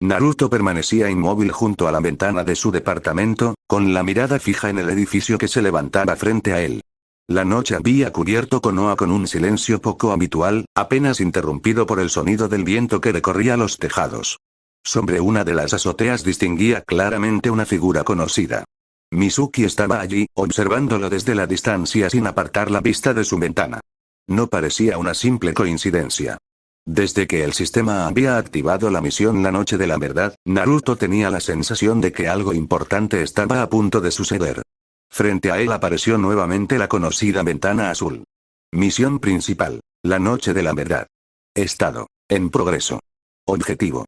Naruto permanecía inmóvil junto a la ventana de su departamento, con la mirada fija en el edificio que se levantaba frente a él. La noche había cubierto Konoha con un silencio poco habitual, apenas interrumpido por el sonido del viento que recorría los tejados. Sobre una de las azoteas distinguía claramente una figura conocida. Mizuki estaba allí, observándolo desde la distancia sin apartar la vista de su ventana. No parecía una simple coincidencia. Desde que el sistema había activado la misión La Noche de la Verdad, Naruto tenía la sensación de que algo importante estaba a punto de suceder. Frente a él apareció nuevamente la conocida ventana azul. Misión principal. La Noche de la Verdad. Estado. En progreso. Objetivo.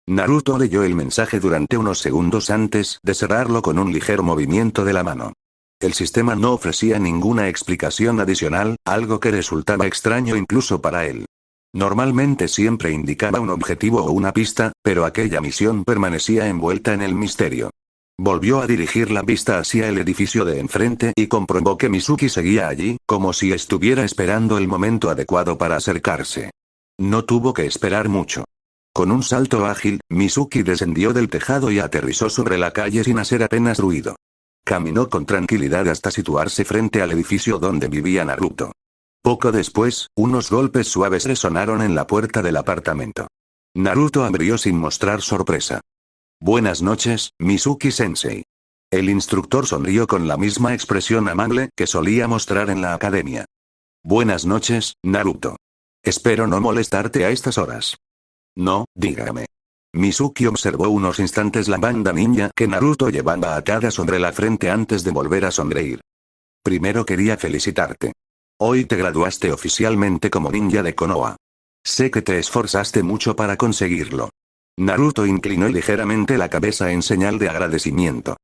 Naruto leyó el mensaje durante unos segundos antes de cerrarlo con un ligero movimiento de la mano. El sistema no ofrecía ninguna explicación adicional, algo que resultaba extraño incluso para él. Normalmente siempre indicaba un objetivo o una pista, pero aquella misión permanecía envuelta en el misterio. Volvió a dirigir la vista hacia el edificio de enfrente y comprobó que Mizuki seguía allí, como si estuviera esperando el momento adecuado para acercarse. No tuvo que esperar mucho. Con un salto ágil, Mizuki descendió del tejado y aterrizó sobre la calle sin hacer apenas ruido. Caminó con tranquilidad hasta situarse frente al edificio donde vivía Naruto. Poco después, unos golpes suaves resonaron en la puerta del apartamento. Naruto abrió sin mostrar sorpresa. Buenas noches, Mizuki-sensei. El instructor sonrió con la misma expresión amable que solía mostrar en la academia. Buenas noches, Naruto. Espero no molestarte a estas horas. No, dígame. Mizuki observó unos instantes la banda ninja que Naruto llevaba atada sobre la frente antes de volver a sonreír. Primero quería felicitarte. Hoy te graduaste oficialmente como ninja de Konoha. Sé que te esforzaste mucho para conseguirlo. Naruto inclinó ligeramente la cabeza en señal de agradecimiento.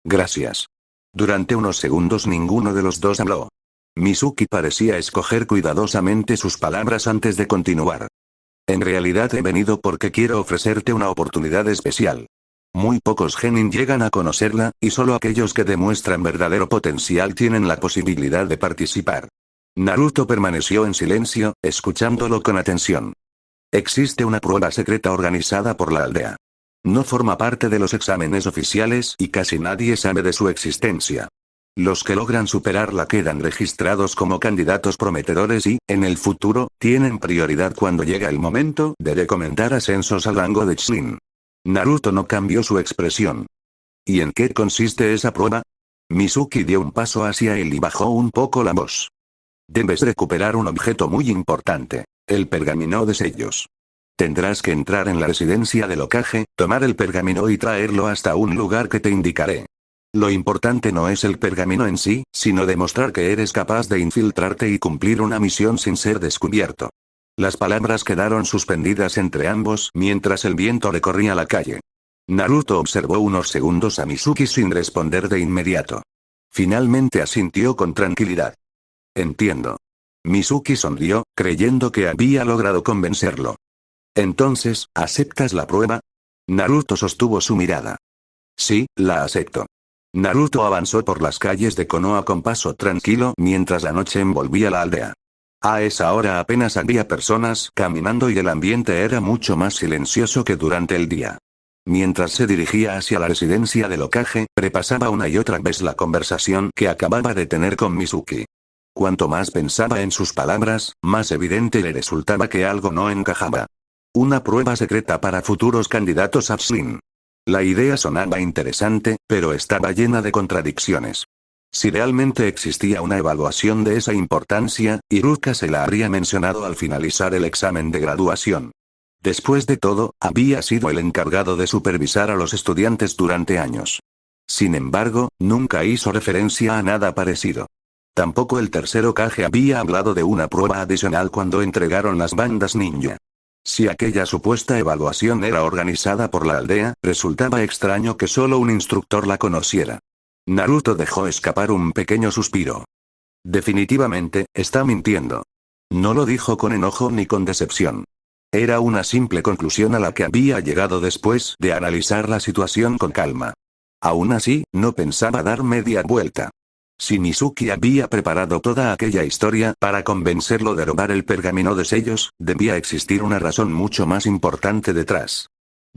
Gracias. Durante unos segundos ninguno de los dos habló. Mizuki parecía escoger cuidadosamente sus palabras antes de continuar. En realidad he venido porque quiero ofrecerte una oportunidad especial. Muy pocos genin llegan a conocerla, y solo aquellos que demuestran verdadero potencial tienen la posibilidad de participar. Naruto permaneció en silencio, escuchándolo con atención. Existe una prueba secreta organizada por la aldea. No forma parte de los exámenes oficiales y casi nadie sabe de su existencia. Los que logran superarla quedan registrados como candidatos prometedores y, en el futuro, tienen prioridad cuando llega el momento de recomendar ascensos al rango de Chunin. Naruto no cambió su expresión. ¿Y en qué consiste esa prueba? Mizuki dio un paso hacia él y bajó un poco la voz. Debes recuperar un objeto muy importante. El pergamino de sellos. Tendrás que entrar en la residencia del Hokage, tomar el pergamino y traerlo hasta un lugar que te indicaré. Lo importante no es el pergamino en sí, sino demostrar que eres capaz de infiltrarte y cumplir una misión sin ser descubierto. Las palabras quedaron suspendidas entre ambos mientras el viento recorría la calle. Naruto observó unos segundos a Mizuki sin responder de inmediato. Finalmente asintió con tranquilidad. Entiendo. Mizuki sonrió, creyendo que había logrado convencerlo. Entonces, ¿aceptas la prueba? Naruto sostuvo su mirada. Sí, la acepto. Naruto avanzó por las calles de Konoha con paso tranquilo mientras la noche envolvía la aldea. A esa hora apenas había personas caminando y el ambiente era mucho más silencioso que durante el día. Mientras se dirigía hacia la residencia del Hokage, repasaba una y otra vez la conversación que acababa de tener con Mizuki. Cuanto más pensaba en sus palabras, más evidente le resultaba que algo no encajaba. Una prueba secreta para futuros candidatos a Chunin. La idea sonaba interesante, pero estaba llena de contradicciones. Si realmente existía una evaluación de esa importancia, Iruka se la habría mencionado al finalizar el examen de graduación. Después de todo, había sido el encargado de supervisar a los estudiantes durante años. Sin embargo, nunca hizo referencia a nada parecido. Tampoco el tercer Hokage había hablado de una prueba adicional cuando entregaron las bandas ninja. Si aquella supuesta evaluación era organizada por la aldea, resultaba extraño que solo un instructor la conociera. Naruto dejó escapar un pequeño suspiro. Definitivamente, está mintiendo. No lo dijo con enojo ni con decepción. Era una simple conclusión a la que había llegado después de analizar la situación con calma. Aún así, no pensaba dar media vuelta. Si Mizuki había preparado toda aquella historia para convencerlo de robar el pergamino de sellos, debía existir una razón mucho más importante detrás.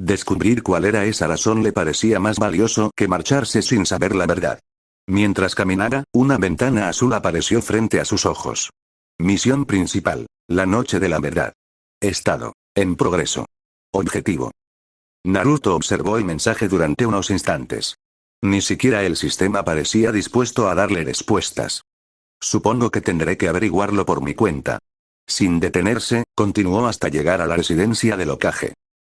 Descubrir cuál era esa razón le parecía más valioso que marcharse sin saber la verdad. Mientras caminaba, una ventana azul apareció frente a sus ojos. Misión principal. La noche de la verdad. Estado. En progreso. Objetivo. Naruto observó el mensaje durante unos instantes. Ni siquiera el sistema parecía dispuesto a darle respuestas. Supongo que tendré que averiguarlo por mi cuenta. Sin detenerse, continuó hasta llegar a la residencia del Hokage.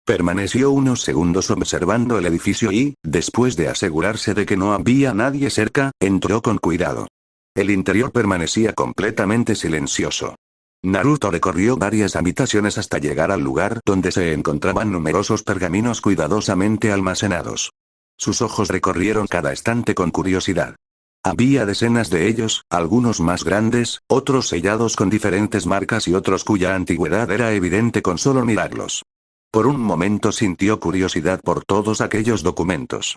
Permaneció unos segundos observando el edificio y, después de asegurarse de que no había nadie cerca, entró con cuidado. El interior permanecía completamente silencioso. Naruto recorrió varias habitaciones hasta llegar al lugar donde se encontraban numerosos pergaminos cuidadosamente almacenados. Sus ojos recorrieron cada estante con curiosidad. Había decenas de ellos, algunos más grandes, otros sellados con diferentes marcas y otros cuya antigüedad era evidente con solo mirarlos. Por un momento sintió curiosidad por todos aquellos documentos.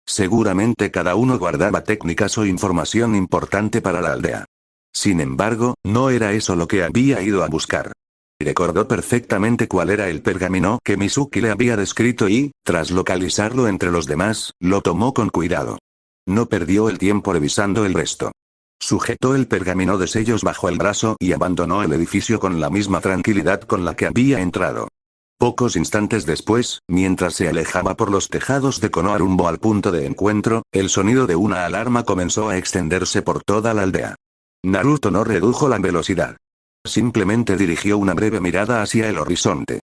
Seguramente cada uno guardaba técnicas o información importante para la aldea. Sin embargo, no era eso lo que había ido a buscar. Recordó perfectamente cuál era el pergamino que Mizuki le había descrito y, tras localizarlo entre los demás, lo tomó con cuidado. No perdió el tiempo revisando el resto. Sujetó el pergamino de sellos bajo el brazo y abandonó el edificio con la misma tranquilidad con la que había entrado. Pocos instantes después, mientras se alejaba por los tejados de Konoha rumbo al punto de encuentro, el sonido de una alarma comenzó a extenderse por toda la aldea. Naruto no redujo la velocidad. Simplemente dirigió una breve mirada hacia el horizonte.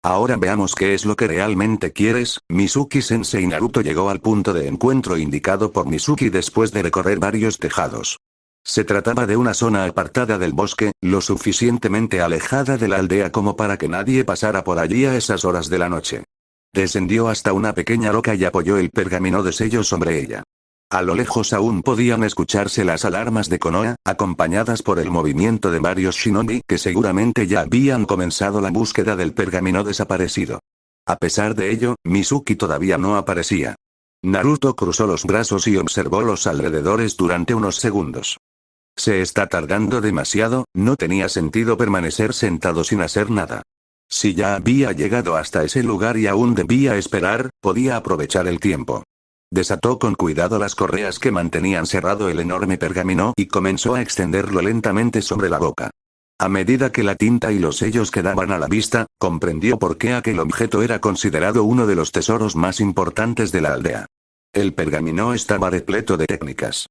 Ahora veamos qué es lo que realmente quieres, Mizuki-sensei. Naruto llegó al punto de encuentro indicado por Mizuki después de recorrer varios tejados. Se trataba de una zona apartada del bosque, lo suficientemente alejada de la aldea como para que nadie pasara por allí a esas horas de la noche. Descendió hasta una pequeña roca y apoyó el pergamino de sello sobre ella. A lo lejos aún podían escucharse las alarmas de Konoha, acompañadas por el movimiento de varios shinobi que seguramente ya habían comenzado la búsqueda del pergamino desaparecido. A pesar de ello, Mizuki todavía no aparecía. Naruto cruzó los brazos y observó los alrededores durante unos segundos. Se está tardando demasiado, no tenía sentido permanecer sentado sin hacer nada. Si ya había llegado hasta ese lugar y aún debía esperar, podía aprovechar el tiempo. Desató con cuidado las correas que mantenían cerrado el enorme pergamino y comenzó a extenderlo lentamente sobre la boca. A medida que la tinta y los sellos quedaban a la vista, comprendió por qué aquel objeto era considerado uno de los tesoros más importantes de la aldea. El pergamino estaba repleto de técnicas.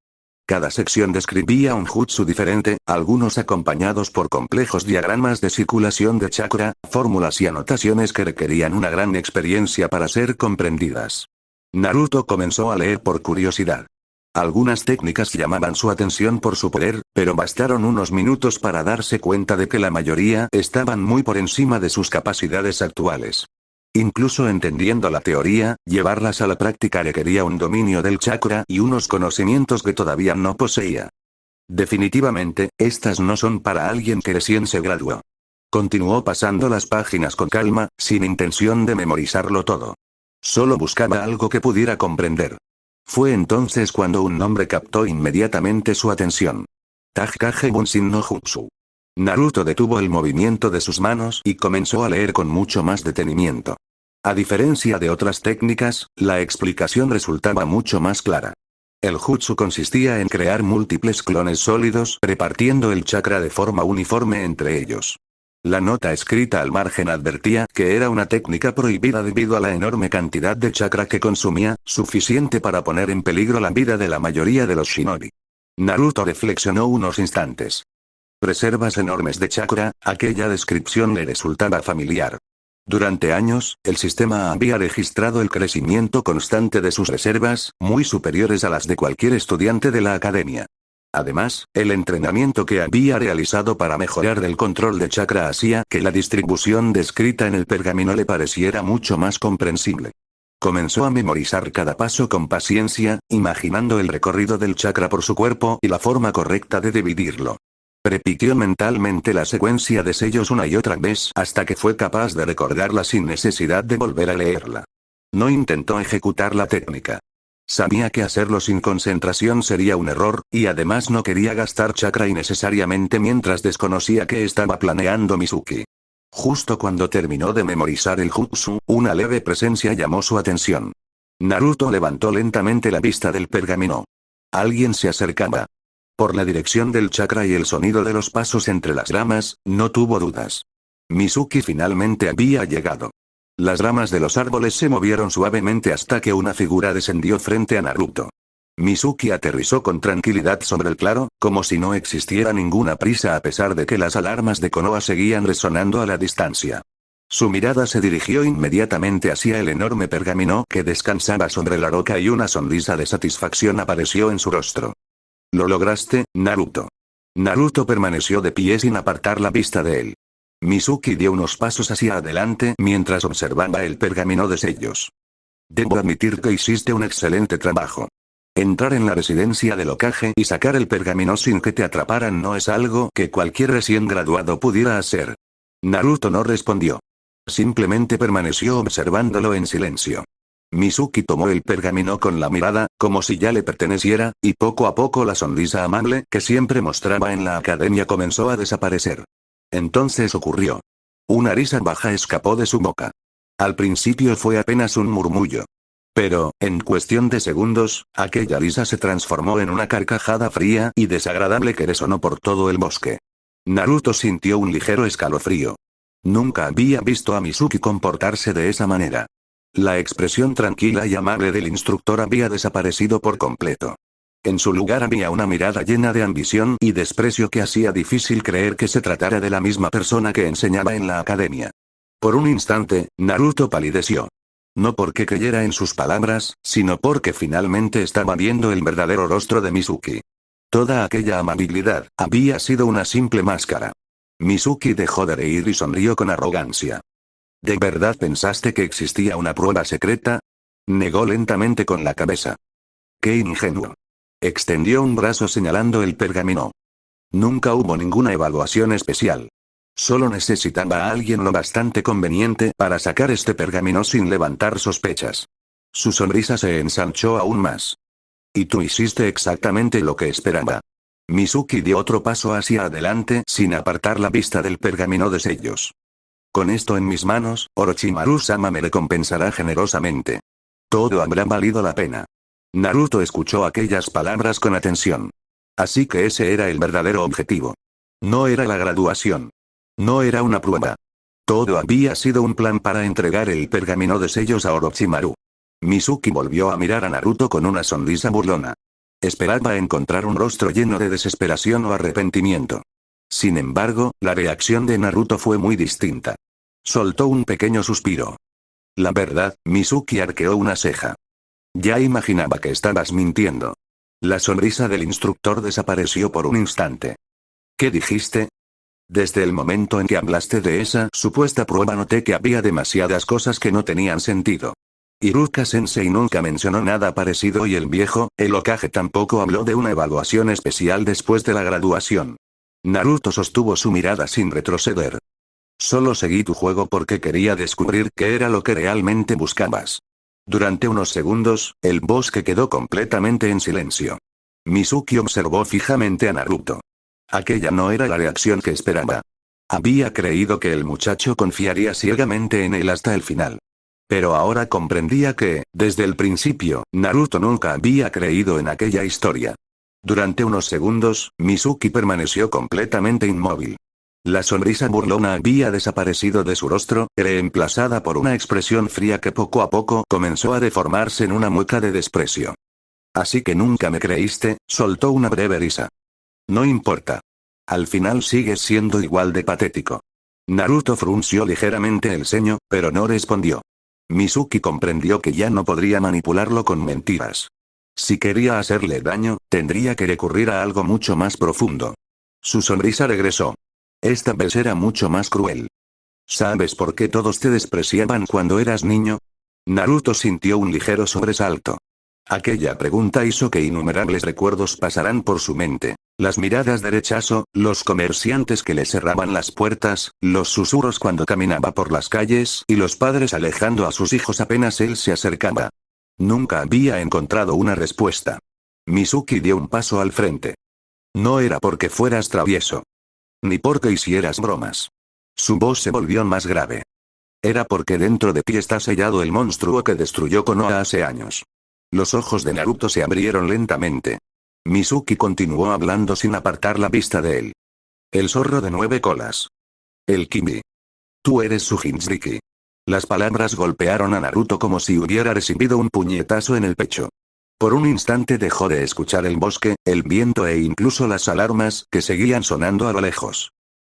Cada sección describía un jutsu diferente, algunos acompañados por complejos diagramas de circulación de chakra, fórmulas y anotaciones que requerían una gran experiencia para ser comprendidas. Naruto comenzó a leer por curiosidad. Algunas técnicas llamaban su atención por su poder, pero bastaron unos minutos para darse cuenta de que la mayoría estaban muy por encima de sus capacidades actuales. Incluso entendiendo la teoría, llevarlas a la práctica requería un dominio del chakra y unos conocimientos que todavía no poseía. Definitivamente, estas no son para alguien que recién se graduó. Continuó pasando las páginas con calma, sin intención de memorizarlo todo. Solo buscaba algo que pudiera comprender. Fue entonces cuando un nombre captó inmediatamente su atención. Takage Bunshin no Jutsu. Naruto detuvo el movimiento de sus manos y comenzó a leer con mucho más detenimiento. A diferencia de otras técnicas, la explicación resultaba mucho más clara. El jutsu consistía en crear múltiples clones sólidos, repartiendo el chakra de forma uniforme entre ellos. La nota escrita al margen advertía que era una técnica prohibida debido a la enorme cantidad de chakra que consumía, suficiente para poner en peligro la vida de la mayoría de los shinobi. Naruto reflexionó unos instantes. Reservas enormes de chakra, aquella descripción le resultaba familiar. Durante años, el sistema había registrado el crecimiento constante de sus reservas, muy superiores a las de cualquier estudiante de la academia. Además, el entrenamiento que había realizado para mejorar el control de chakra hacía que la distribución descrita en el pergamino le pareciera mucho más comprensible. Comenzó a memorizar cada paso con paciencia, imaginando el recorrido del chakra por su cuerpo y la forma correcta de dividirlo. Repitió mentalmente la secuencia de sellos una y otra vez hasta que fue capaz de recordarla sin necesidad de volver a leerla. No intentó ejecutar la técnica. Sabía que hacerlo sin concentración sería un error, y además no quería gastar chakra innecesariamente mientras desconocía qué estaba planeando Mizuki. Justo cuando terminó de memorizar el jutsu, una leve presencia llamó su atención. Naruto levantó lentamente la vista del pergamino. Alguien se acercaba. Por la dirección del chakra y el sonido de los pasos entre las ramas, no tuvo dudas. Mizuki finalmente había llegado. Las ramas de los árboles se movieron suavemente hasta que una figura descendió frente a Naruto. Mizuki aterrizó con tranquilidad sobre el claro, como si no existiera ninguna prisa a pesar de que las alarmas de Konoha seguían resonando a la distancia. Su mirada se dirigió inmediatamente hacia el enorme pergamino que descansaba sobre la roca y una sonrisa de satisfacción apareció en su rostro. «Lo lograste, Naruto». Naruto permaneció de pie sin apartar la vista de él. Mizuki dio unos pasos hacia adelante mientras observaba el pergamino de sellos. «Debo admitir que hiciste un excelente trabajo. Entrar en la residencia del Hokage y sacar el pergamino sin que te atraparan no es algo que cualquier recién graduado pudiera hacer». Naruto no respondió. Simplemente permaneció observándolo en silencio. Mizuki tomó el pergamino con la mirada, como si ya le perteneciera, y poco a poco la sonrisa amable que siempre mostraba en la academia comenzó a desaparecer. Entonces ocurrió. Una risa baja escapó de su boca. Al principio fue apenas un murmullo. Pero, en cuestión de segundos, aquella risa se transformó en una carcajada fría y desagradable que resonó por todo el bosque. Naruto sintió un ligero escalofrío. Nunca había visto a Mizuki comportarse de esa manera. La expresión tranquila y amable del instructor había desaparecido por completo. En su lugar había una mirada llena de ambición y desprecio que hacía difícil creer que se tratara de la misma persona que enseñaba en la academia. Por un instante, Naruto palideció. No porque creyera en sus palabras, sino porque finalmente estaba viendo el verdadero rostro de Mizuki. Toda aquella amabilidad había sido una simple máscara. Mizuki dejó de reír y sonrió con arrogancia. ¿De verdad pensaste que existía una prueba secreta? Negó lentamente con la cabeza. ¡Qué ingenuo! Extendió un brazo señalando el pergamino. Nunca hubo ninguna evaluación especial. Solo necesitaba a alguien lo bastante conveniente para sacar este pergamino sin levantar sospechas. Su sonrisa se ensanchó aún más. Y tú hiciste exactamente lo que esperaba. Mizuki dio otro paso hacia adelante sin apartar la vista del pergamino de sellos. Con esto en mis manos, Orochimaru-sama me recompensará generosamente. Todo habrá valido la pena. Naruto escuchó aquellas palabras con atención. Así que ese era el verdadero objetivo. No era la graduación. No era una prueba. Todo había sido un plan para entregar el pergamino de sellos a Orochimaru. Mizuki volvió a mirar a Naruto con una sonrisa burlona. Esperaba encontrar un rostro lleno de desesperación o arrepentimiento. Sin embargo, la reacción de Naruto fue muy distinta. Soltó un pequeño suspiro. La verdad, Mizuki arqueó una ceja. Ya imaginaba que estabas mintiendo. La sonrisa del instructor desapareció por un instante. ¿Qué dijiste? Desde el momento en que hablaste de esa supuesta prueba noté que había demasiadas cosas que no tenían sentido. Iruka-sensei nunca mencionó nada parecido y el viejo, el Hokage tampoco habló de una evaluación especial después de la graduación. Naruto sostuvo su mirada sin retroceder. Solo seguí tu juego porque quería descubrir qué era lo que realmente buscabas. Durante unos segundos, el bosque quedó completamente en silencio. Mizuki observó fijamente a Naruto. Aquella no era la reacción que esperaba. Había creído que el muchacho confiaría ciegamente en él hasta el final. Pero ahora comprendía que, desde el principio, Naruto nunca había creído en aquella historia. Durante unos segundos, Mizuki permaneció completamente inmóvil. La sonrisa burlona había desaparecido de su rostro, reemplazada por una expresión fría que poco a poco comenzó a deformarse en una mueca de desprecio. Así que nunca me creíste, soltó una breve risa. No importa. Al final sigues siendo igual de patético. Naruto frunció ligeramente el ceño, pero no respondió. Mizuki comprendió que ya no podría manipularlo con mentiras. Si quería hacerle daño, tendría que recurrir a algo mucho más profundo. Su sonrisa regresó. Esta vez era mucho más cruel. ¿Sabes por qué todos te despreciaban cuando eras niño? Naruto sintió un ligero sobresalto. Aquella pregunta hizo que innumerables recuerdos pasaran por su mente. Las miradas de rechazo, los comerciantes que le cerraban las puertas, los susurros cuando caminaba por las calles y los padres alejando a sus hijos apenas él se acercaba. Nunca había encontrado una respuesta. Mizuki dio un paso al frente. No era porque fueras travieso. Ni porque hicieras bromas. Su voz se volvió más grave. Era porque dentro de ti está sellado el monstruo que destruyó Konoha hace años. Los ojos de Naruto se abrieron lentamente. Mizuki continuó hablando sin apartar la vista de él. El zorro de 9 colas. El Kimi. Tú eres su Jinchuriki. Las palabras golpearon a Naruto como si hubiera recibido un puñetazo en el pecho. Por un instante dejó de escuchar el bosque, el viento e incluso las alarmas que seguían sonando a lo lejos.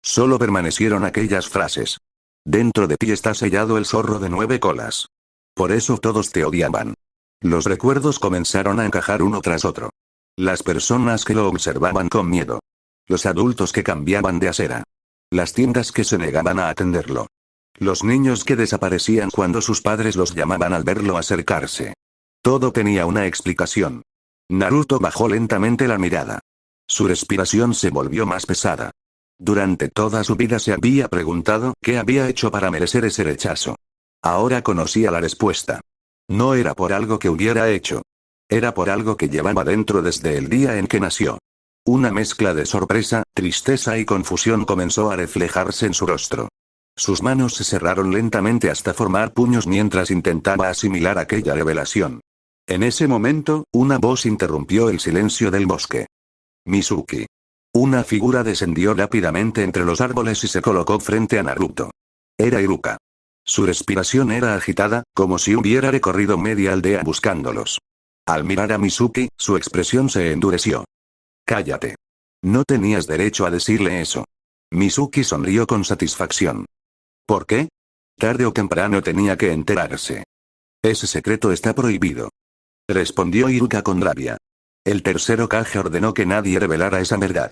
Solo permanecieron aquellas frases. Dentro de ti está sellado el zorro de 9 colas. Por eso todos te odiaban. Los recuerdos comenzaron a encajar uno tras otro. Las personas que lo observaban con miedo. Los adultos que cambiaban de acera. Las tiendas que se negaban a atenderlo. Los niños que desaparecían cuando sus padres los llamaban al verlo acercarse. Todo tenía una explicación. Naruto bajó lentamente la mirada. Su respiración se volvió más pesada. Durante toda su vida se había preguntado qué había hecho para merecer ese rechazo. Ahora conocía la respuesta. No era por algo que hubiera hecho. Era por algo que llevaba dentro desde el día en que nació. Una mezcla de sorpresa, tristeza y confusión comenzó a reflejarse en su rostro. Sus manos se cerraron lentamente hasta formar puños mientras intentaba asimilar aquella revelación. En ese momento, una voz interrumpió el silencio del bosque. Mizuki. Una figura descendió rápidamente entre los árboles y se colocó frente a Naruto. Era Iruka. Su respiración era agitada, como si hubiera recorrido media aldea buscándolos. Al mirar a Mizuki, su expresión se endureció. Cállate. No tenías derecho a decirle eso. Mizuki sonrió con satisfacción. ¿Por qué? Tarde o temprano tenía que enterarse. Ese secreto está prohibido. Respondió Iruka con rabia. El tercer Hokage ordenó que nadie revelara esa verdad.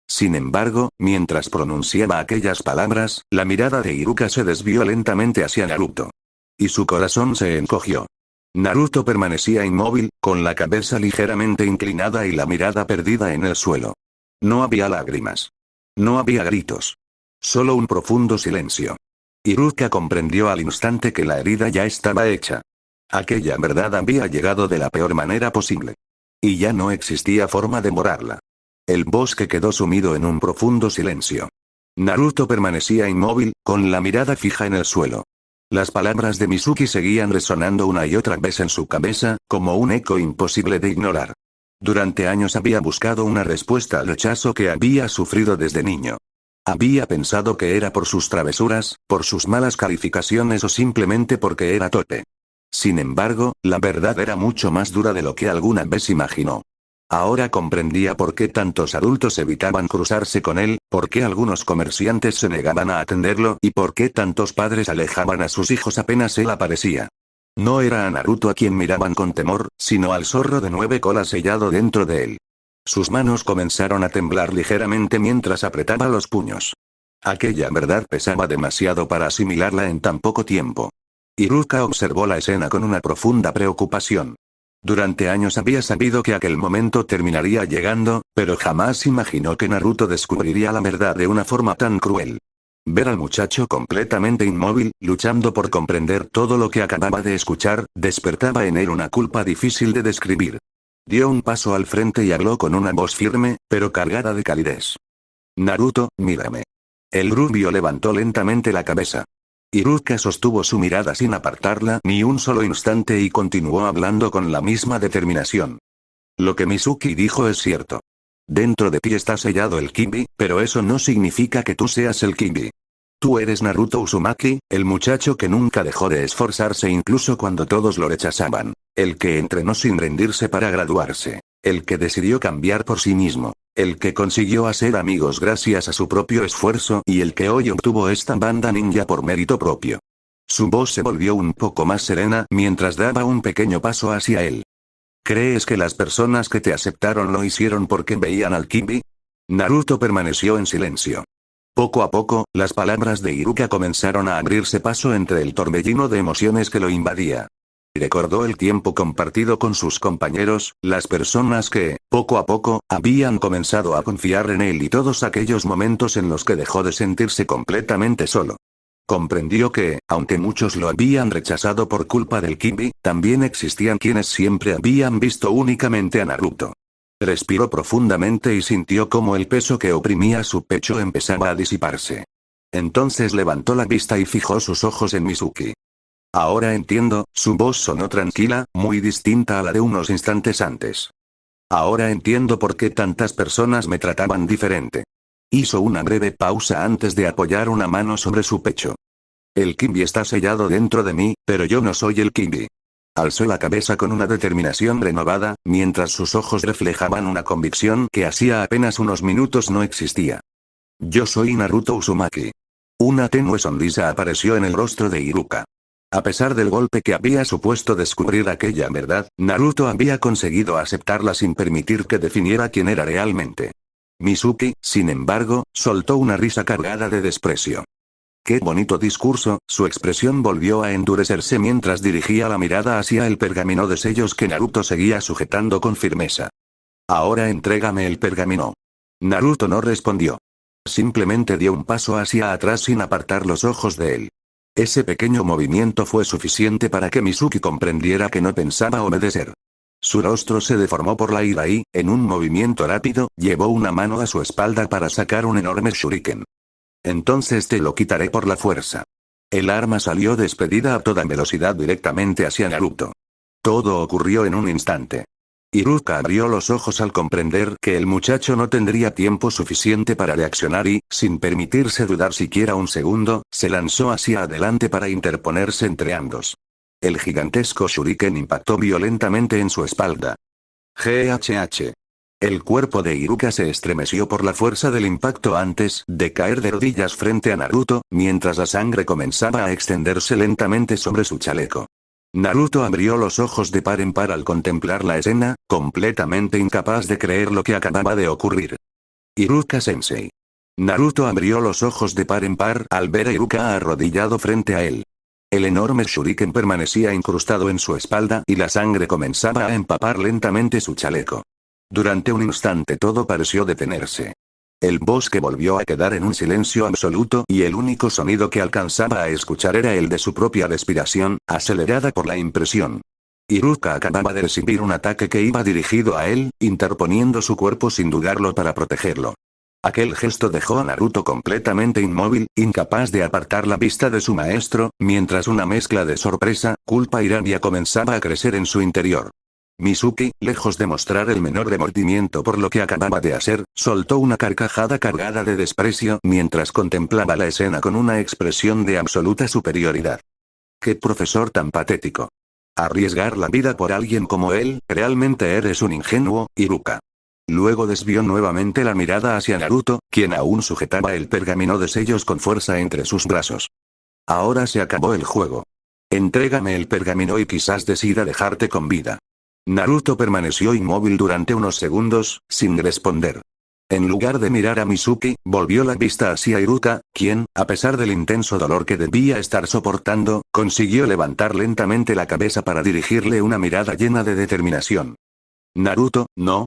Sin embargo, mientras pronunciaba aquellas palabras, la mirada de Iruka se desvió lentamente hacia Naruto. Y su corazón se encogió. Naruto permanecía inmóvil, con la cabeza ligeramente inclinada y la mirada perdida en el suelo. No había lágrimas. No había gritos. Solo un profundo silencio. Iruka comprendió al instante que la herida ya estaba hecha. Aquella verdad había llegado de la peor manera posible. Y ya no existía forma de borrarla. El bosque quedó sumido en un profundo silencio. Naruto permanecía inmóvil, con la mirada fija en el suelo. Las palabras de Mizuki seguían resonando una y otra vez en su cabeza, como un eco imposible de ignorar. Durante años había buscado una respuesta al rechazo que había sufrido desde niño. Había pensado que era por sus travesuras, por sus malas calificaciones o simplemente porque era torpe. Sin embargo, la verdad era mucho más dura de lo que alguna vez imaginó. Ahora comprendía por qué tantos adultos evitaban cruzarse con él, por qué algunos comerciantes se negaban a atenderlo y por qué tantos padres alejaban a sus hijos apenas él aparecía. No era a Naruto a quien miraban con temor, sino al zorro de 9 colas sellado dentro de él. Sus manos comenzaron a temblar ligeramente mientras apretaba los puños. Aquella verdad pesaba demasiado para asimilarla en tan poco tiempo. Iruka observó la escena con una profunda preocupación. Durante años había sabido que aquel momento terminaría llegando, pero jamás imaginó que Naruto descubriría la verdad de una forma tan cruel. Ver al muchacho completamente inmóvil, luchando por comprender todo lo que acababa de escuchar, despertaba en él una culpa difícil de describir. Dio un paso al frente y habló con una voz firme, pero cargada de calidez. Naruto, mírame. El rubio levantó lentamente la cabeza. Iruka sostuvo su mirada sin apartarla ni un solo instante y continuó hablando con la misma determinación. Lo que Mizuki dijo es cierto. Dentro de ti está sellado el Kimi, pero eso no significa que tú seas el Kimi. Tú eres Naruto Uzumaki, el muchacho que nunca dejó de esforzarse incluso cuando todos lo rechazaban. El que entrenó sin rendirse para graduarse. El que decidió cambiar por sí mismo. El que consiguió hacer amigos gracias a su propio esfuerzo y el que hoy obtuvo esta banda ninja por mérito propio. Su voz se volvió un poco más serena mientras daba un pequeño paso hacia él. ¿Crees que las personas que te aceptaron lo hicieron porque veían al Kimi? Naruto permaneció en silencio. Poco a poco, las palabras de Iruka comenzaron a abrirse paso entre el torbellino de emociones que lo invadía. Recordó el tiempo compartido con sus compañeros, las personas que, poco a poco, habían comenzado a confiar en él y todos aquellos momentos en los que dejó de sentirse completamente solo. Comprendió que, aunque muchos lo habían rechazado por culpa del Kimi, también existían quienes siempre habían visto únicamente a Naruto. Respiró profundamente y sintió cómo el peso que oprimía su pecho empezaba a disiparse. Entonces levantó la vista y fijó sus ojos en Mizuki. Ahora entiendo, su voz sonó tranquila, muy distinta a la de unos instantes antes. Ahora entiendo por qué tantas personas me trataban diferente. Hizo una breve pausa antes de apoyar una mano sobre su pecho. El Kimbi está sellado dentro de mí, pero yo no soy el Kimbi. Alzó la cabeza con una determinación renovada, mientras sus ojos reflejaban una convicción que hacía apenas unos minutos no existía. Yo soy Naruto Uzumaki. Una tenue sonrisa apareció en el rostro de Iruka. A pesar del golpe que había supuesto descubrir aquella verdad, Naruto había conseguido aceptarla sin permitir que definiera quién era realmente. Mizuki, sin embargo, soltó una risa cargada de desprecio. ¡Qué bonito discurso! Su expresión volvió a endurecerse mientras dirigía la mirada hacia el pergamino de sellos que Naruto seguía sujetando con firmeza. Ahora entrégame el pergamino. Naruto no respondió. Simplemente dio un paso hacia atrás sin apartar los ojos de él. Ese pequeño movimiento fue suficiente para que Mizuki comprendiera que no pensaba obedecer. Su rostro se deformó por la ira y, en un movimiento rápido, llevó una mano a su espalda para sacar un enorme shuriken. Entonces te lo quitaré por la fuerza. El arma salió despedida a toda velocidad directamente hacia Naruto. Todo ocurrió en un instante. Iruka abrió los ojos al comprender que el muchacho no tendría tiempo suficiente para reaccionar y, sin permitirse dudar siquiera un segundo, se lanzó hacia adelante para interponerse entre ambos. El gigantesco shuriken impactó violentamente en su espalda. GHH. El cuerpo de Iruka se estremeció por la fuerza del impacto antes de caer de rodillas frente a Naruto, mientras la sangre comenzaba a extenderse lentamente sobre su chaleco. Naruto abrió los ojos de par en par al contemplar la escena, completamente incapaz de creer lo que acababa de ocurrir. Iruka-sensei. Naruto abrió los ojos de par en par al ver a Iruka arrodillado frente a él. El enorme shuriken permanecía incrustado en su espalda y la sangre comenzaba a empapar lentamente su chaleco. Durante un instante todo pareció detenerse. El bosque volvió a quedar en un silencio absoluto y el único sonido que alcanzaba a escuchar era el de su propia respiración, acelerada por la impresión. Iruka acababa de recibir un ataque que iba dirigido a él, interponiendo su cuerpo sin dudarlo para protegerlo. Aquel gesto dejó a Naruto completamente inmóvil, incapaz de apartar la vista de su maestro, mientras una mezcla de sorpresa, culpa y rabia comenzaba a crecer en su interior. Mizuki, lejos de mostrar el menor remordimiento por lo que acababa de hacer, soltó una carcajada cargada de desprecio mientras contemplaba la escena con una expresión de absoluta superioridad. ¡Qué profesor tan patético! Arriesgar la vida por alguien como él, realmente eres un ingenuo, Iruka. Luego desvió nuevamente la mirada hacia Naruto, quien aún sujetaba el pergamino de sellos con fuerza entre sus brazos. Ahora se acabó el juego. Entrégame el pergamino y quizás decida dejarte con vida. Naruto permaneció inmóvil durante unos segundos, sin responder. En lugar de mirar a Mizuki, volvió la vista hacia Iruka, quien, a pesar del intenso dolor que debía estar soportando, consiguió levantar lentamente la cabeza para dirigirle una mirada llena de determinación. Naruto, no,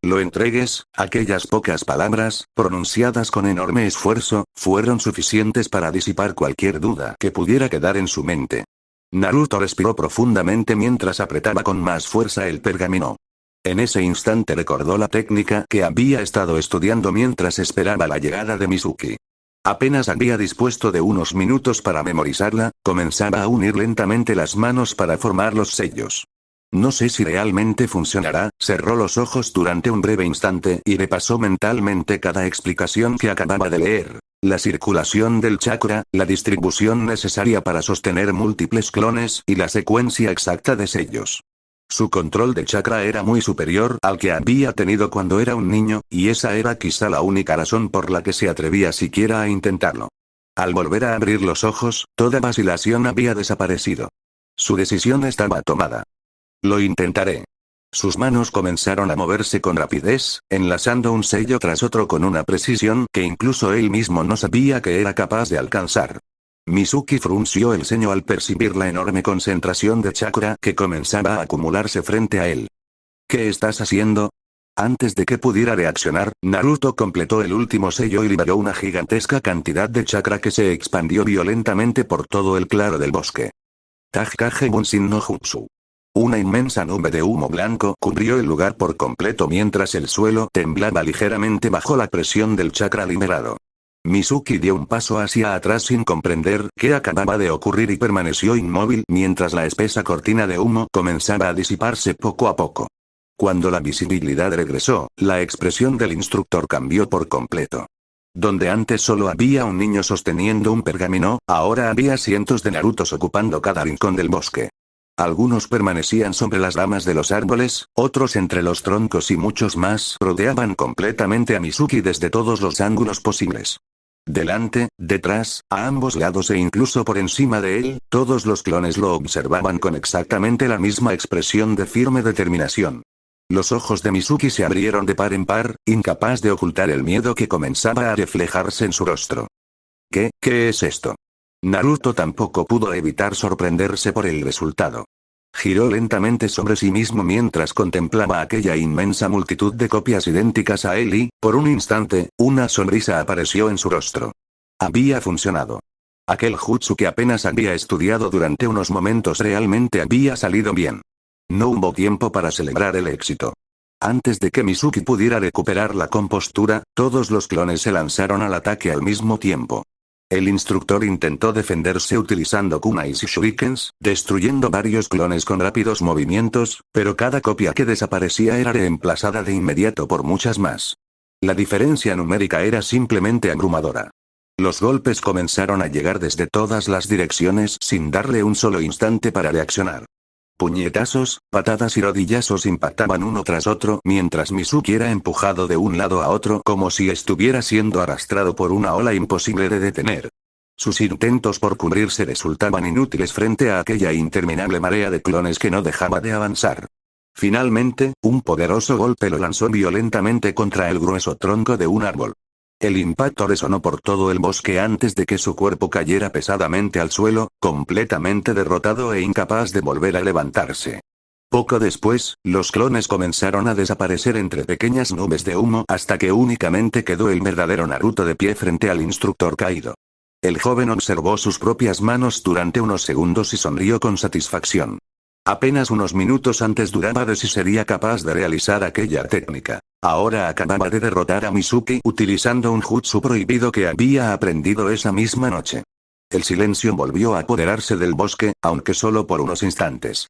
lo entregues. Aquellas pocas palabras, pronunciadas con enorme esfuerzo, fueron suficientes para disipar cualquier duda que pudiera quedar en su mente. Naruto respiró profundamente mientras apretaba con más fuerza el pergamino. En ese instante recordó la técnica que había estado estudiando mientras esperaba la llegada de Mizuki. Apenas había dispuesto de unos minutos para memorizarla, comenzaba a unir lentamente las manos para formar los sellos. No sé si realmente funcionará, cerró los ojos durante un breve instante y repasó mentalmente cada explicación que acababa de leer. La circulación del chakra, la distribución necesaria para sostener múltiples clones y la secuencia exacta de sellos. Su control de chakra era muy superior al que había tenido cuando era un niño, y esa era quizá la única razón por la que se atrevía siquiera a intentarlo. Al volver a abrir los ojos, toda vacilación había desaparecido. Su decisión estaba tomada. Lo intentaré. Sus manos comenzaron a moverse con rapidez, enlazando un sello tras otro con una precisión que incluso él mismo no sabía que era capaz de alcanzar. Mizuki frunció el ceño al percibir la enorme concentración de chakra que comenzaba a acumularse frente a él. ¿Qué estás haciendo? Antes de que pudiera reaccionar, Naruto completó el último sello y liberó una gigantesca cantidad de chakra que se expandió violentamente por todo el claro del bosque. Takage Bunshin no Jutsu. Una inmensa nube de humo blanco cubrió el lugar por completo mientras el suelo temblaba ligeramente bajo la presión del chakra liberado. Mizuki dio un paso hacia atrás sin comprender qué acababa de ocurrir y permaneció inmóvil mientras la espesa cortina de humo comenzaba a disiparse poco a poco. Cuando la visibilidad regresó, la expresión del instructor cambió por completo. Donde antes solo había un niño sosteniendo un pergamino, ahora había cientos de Narutos ocupando cada rincón del bosque. Algunos permanecían sobre las ramas de los árboles, otros entre los troncos y muchos más rodeaban completamente a Mizuki desde todos los ángulos posibles. Delante, detrás, a ambos lados e incluso por encima de él, todos los clones lo observaban con exactamente la misma expresión de firme determinación. Los ojos de Mizuki se abrieron de par en par, incapaz de ocultar el miedo que comenzaba a reflejarse en su rostro. ¿Qué es esto? Naruto tampoco pudo evitar sorprenderse por el resultado. Giró lentamente sobre sí mismo mientras contemplaba aquella inmensa multitud de copias idénticas a él y, por un instante, una sonrisa apareció en su rostro. Había funcionado. Aquel jutsu que apenas había estudiado durante unos momentos realmente había salido bien. No hubo tiempo para celebrar el éxito. Antes de que Mizuki pudiera recuperar la compostura, todos los clones se lanzaron al ataque al mismo tiempo. El instructor intentó defenderse utilizando kunais y shurikens, destruyendo varios clones con rápidos movimientos, pero cada copia que desaparecía era reemplazada de inmediato por muchas más. La diferencia numérica era simplemente abrumadora. Los golpes comenzaron a llegar desde todas las direcciones sin darle un solo instante para reaccionar. Puñetazos, patadas y rodillazos impactaban uno tras otro mientras Mizuki era empujado de un lado a otro como si estuviera siendo arrastrado por una ola imposible de detener. Sus intentos por cubrirse resultaban inútiles frente a aquella interminable marea de clones que no dejaba de avanzar. Finalmente, un poderoso golpe lo lanzó violentamente contra el grueso tronco de un árbol. El impacto resonó por todo el bosque antes de que su cuerpo cayera pesadamente al suelo, completamente derrotado e incapaz de volver a levantarse. Poco después, los clones comenzaron a desaparecer entre pequeñas nubes de humo hasta que únicamente quedó el verdadero Naruto de pie frente al instructor caído. El joven observó sus propias manos durante unos segundos y sonrió con satisfacción. Apenas unos minutos antes dudaba de si sería capaz de realizar aquella técnica. Ahora acababa de derrotar a Mizuki utilizando un jutsu prohibido que había aprendido esa misma noche. El silencio volvió a apoderarse del bosque, aunque solo por unos instantes.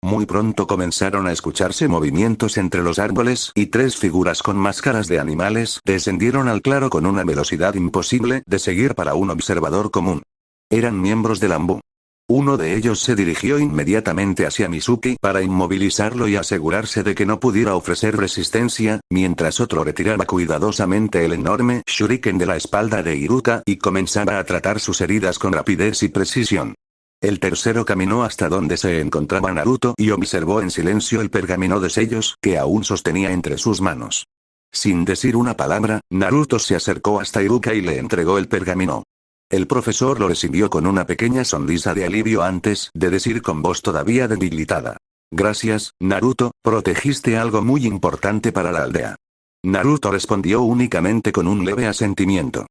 Muy pronto comenzaron a escucharse movimientos entre los árboles y tres figuras con máscaras de animales descendieron al claro con una velocidad imposible de seguir para un observador común. Eran miembros del Anbu. Uno de ellos se dirigió inmediatamente hacia Mizuki para inmovilizarlo y asegurarse de que no pudiera ofrecer resistencia, mientras otro retiraba cuidadosamente el enorme shuriken de la espalda de Iruka y comenzaba a tratar sus heridas con rapidez y precisión. El tercero caminó hasta donde se encontraba Naruto y observó en silencio el pergamino de sellos que aún sostenía entre sus manos. Sin decir una palabra, Naruto se acercó hasta Iruka y le entregó el pergamino. El profesor lo recibió con una pequeña sonrisa de alivio antes de decir con voz todavía debilitada. Gracias, Naruto, protegiste algo muy importante para la aldea. Naruto respondió únicamente con un leve asentimiento.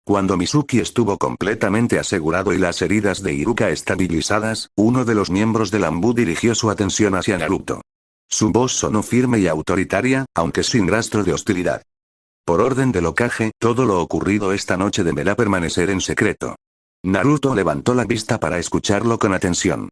Cuando Mizuki estuvo completamente asegurado y las heridas de Iruka estabilizadas, uno de los miembros del Anbu dirigió su atención hacia Naruto. Su voz sonó firme y autoritaria, aunque sin rastro de hostilidad. Por orden del Hokage, todo lo ocurrido esta noche deberá permanecer en secreto. Naruto levantó la vista para escucharlo con atención.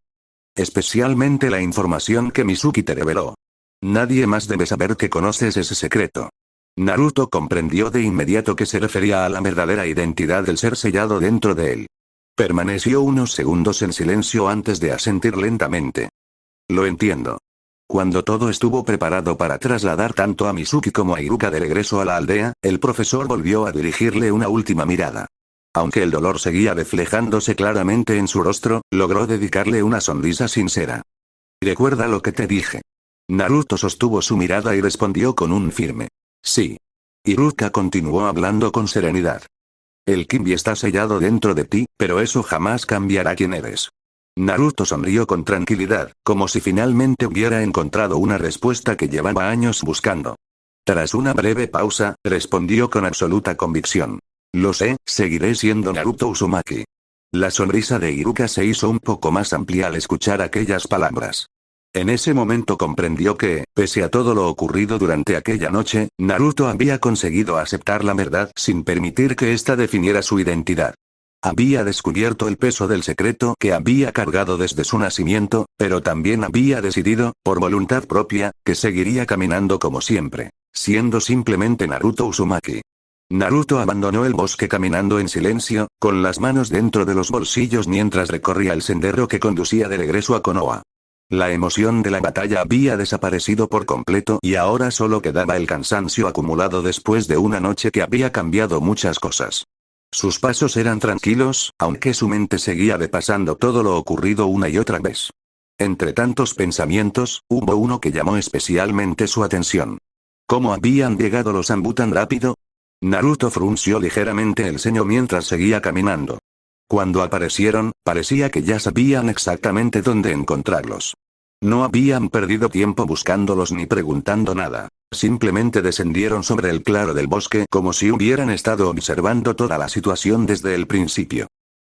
Especialmente la información que Mizuki te reveló. Nadie más debe saber que conoces ese secreto. Naruto comprendió de inmediato que se refería a la verdadera identidad del ser sellado dentro de él. Permaneció unos segundos en silencio antes de asentir lentamente. Lo entiendo. Cuando todo estuvo preparado para trasladar tanto a Mizuki como a Iruka de regreso a la aldea, el profesor volvió a dirigirle una última mirada. Aunque el dolor seguía reflejándose claramente en su rostro, logró dedicarle una sonrisa sincera. ¿Recuerda lo que te dije? Naruto sostuvo su mirada y respondió con un firme sí. Iruka continuó hablando con serenidad. El Kimbi está sellado dentro de ti, pero eso jamás cambiará quién eres. Naruto sonrió con tranquilidad, como si finalmente hubiera encontrado una respuesta que llevaba años buscando. Tras una breve pausa, respondió con absoluta convicción. Lo sé, seguiré siendo Naruto Uzumaki. La sonrisa de Iruka se hizo un poco más amplia al escuchar aquellas palabras. En ese momento comprendió que, pese a todo lo ocurrido durante aquella noche, Naruto había conseguido aceptar la verdad sin permitir que ésta definiera su identidad. Había descubierto el peso del secreto que había cargado desde su nacimiento, pero también había decidido, por voluntad propia, que seguiría caminando como siempre, siendo simplemente Naruto Uzumaki. Naruto abandonó el bosque caminando en silencio, con las manos dentro de los bolsillos mientras recorría el sendero que conducía de regreso a Konoha. La emoción de la batalla había desaparecido por completo y ahora solo quedaba el cansancio acumulado después de una noche que había cambiado muchas cosas. Sus pasos eran tranquilos, aunque su mente seguía repasando todo lo ocurrido una y otra vez. Entre tantos pensamientos, hubo uno que llamó especialmente su atención. ¿Cómo habían llegado los Anbu tan rápido? Naruto frunció ligeramente el ceño mientras seguía caminando. Cuando aparecieron, parecía que ya sabían exactamente dónde encontrarlos. No habían perdido tiempo buscándolos ni preguntando nada. Simplemente descendieron sobre el claro del bosque como si hubieran estado observando toda la situación desde el principio.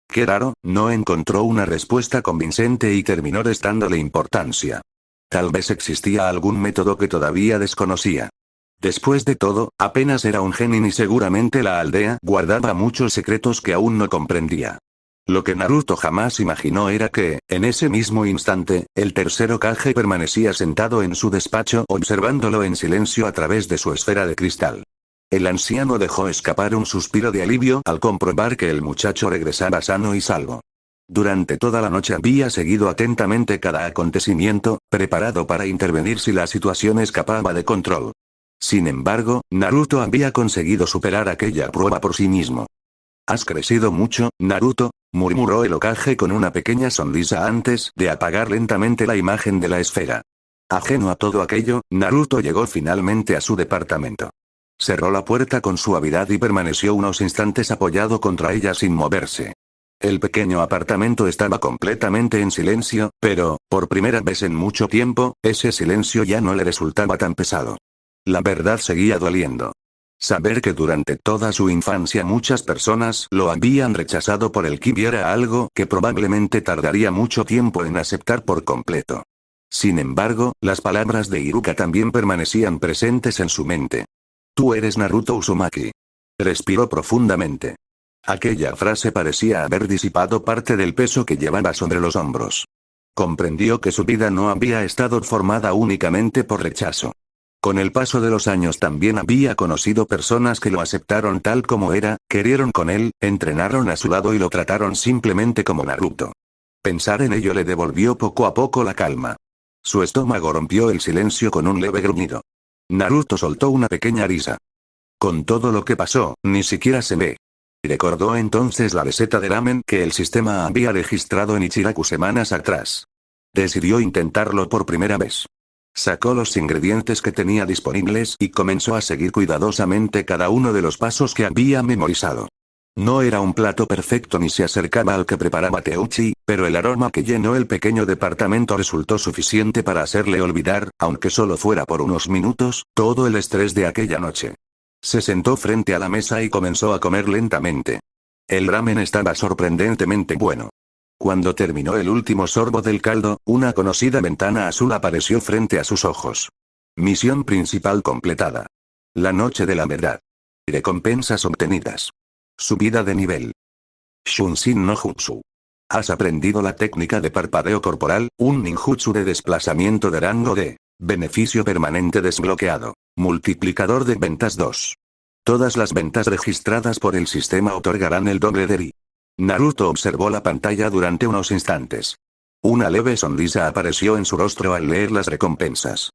Qué raro, no encontró una respuesta convincente y terminó restándole importancia. Tal vez existía algún método que todavía desconocía. Después de todo, apenas era un genin y seguramente la aldea guardaba muchos secretos que aún no comprendía. Lo que Naruto jamás imaginó era que, en ese mismo instante, el tercer Hokage permanecía sentado en su despacho observándolo en silencio a través de su esfera de cristal. El anciano dejó escapar un suspiro de alivio al comprobar que el muchacho regresaba sano y salvo. Durante toda la noche había seguido atentamente cada acontecimiento, preparado para intervenir si la situación escapaba de control. Sin embargo, Naruto había conseguido superar aquella prueba por sí mismo. «Has crecido mucho, Naruto», murmuró el Hokage con una pequeña sonrisa antes de apagar lentamente la imagen de la esfera. Ajeno a todo aquello, Naruto llegó finalmente a su departamento. Cerró la puerta con suavidad y permaneció unos instantes apoyado contra ella sin moverse. El pequeño apartamento estaba completamente en silencio, pero, por primera vez en mucho tiempo, ese silencio ya no le resultaba tan pesado. La verdad seguía doliendo. Saber que durante toda su infancia muchas personas lo habían rechazado por el ki era algo que probablemente tardaría mucho tiempo en aceptar por completo. Sin embargo, las palabras de Iruka también permanecían presentes en su mente. «Tú eres Naruto Uzumaki». Respiró profundamente. Aquella frase parecía haber disipado parte del peso que llevaba sobre los hombros. Comprendió que su vida no había estado formada únicamente por rechazo. Con el paso de los años también había conocido personas que lo aceptaron tal como era, querieron con él, entrenaron a su lado y lo trataron simplemente como Naruto. Pensar en ello le devolvió poco a poco la calma. Su estómago rompió el silencio con un leve gruñido. Naruto soltó una pequeña risa. Con todo lo que pasó, ni siquiera se ve. Recordó entonces la receta de ramen que el sistema había registrado en Ichiraku semanas atrás. Decidió intentarlo por primera vez. Sacó los ingredientes que tenía disponibles y comenzó a seguir cuidadosamente cada uno de los pasos que había memorizado. No era un plato perfecto ni se acercaba al que preparaba Teuchi, pero el aroma que llenó el pequeño departamento resultó suficiente para hacerle olvidar, aunque solo fuera por unos minutos, todo el estrés de aquella noche. Se sentó frente a la mesa y comenzó a comer lentamente. El ramen estaba sorprendentemente bueno. Cuando terminó el último sorbo del caldo, una conocida ventana azul apareció frente a sus ojos. Misión principal completada. La noche de la verdad. Recompensas obtenidas. Subida de nivel. Shunshin no Jutsu. Has aprendido la técnica de parpadeo corporal, un ninjutsu de desplazamiento de rango D. Beneficio permanente desbloqueado. Multiplicador de ventas 2. Todas las ventas registradas por el sistema otorgarán el doble de Ri. Naruto observó la pantalla durante unos instantes. Una leve sonrisa apareció en su rostro al leer las recompensas.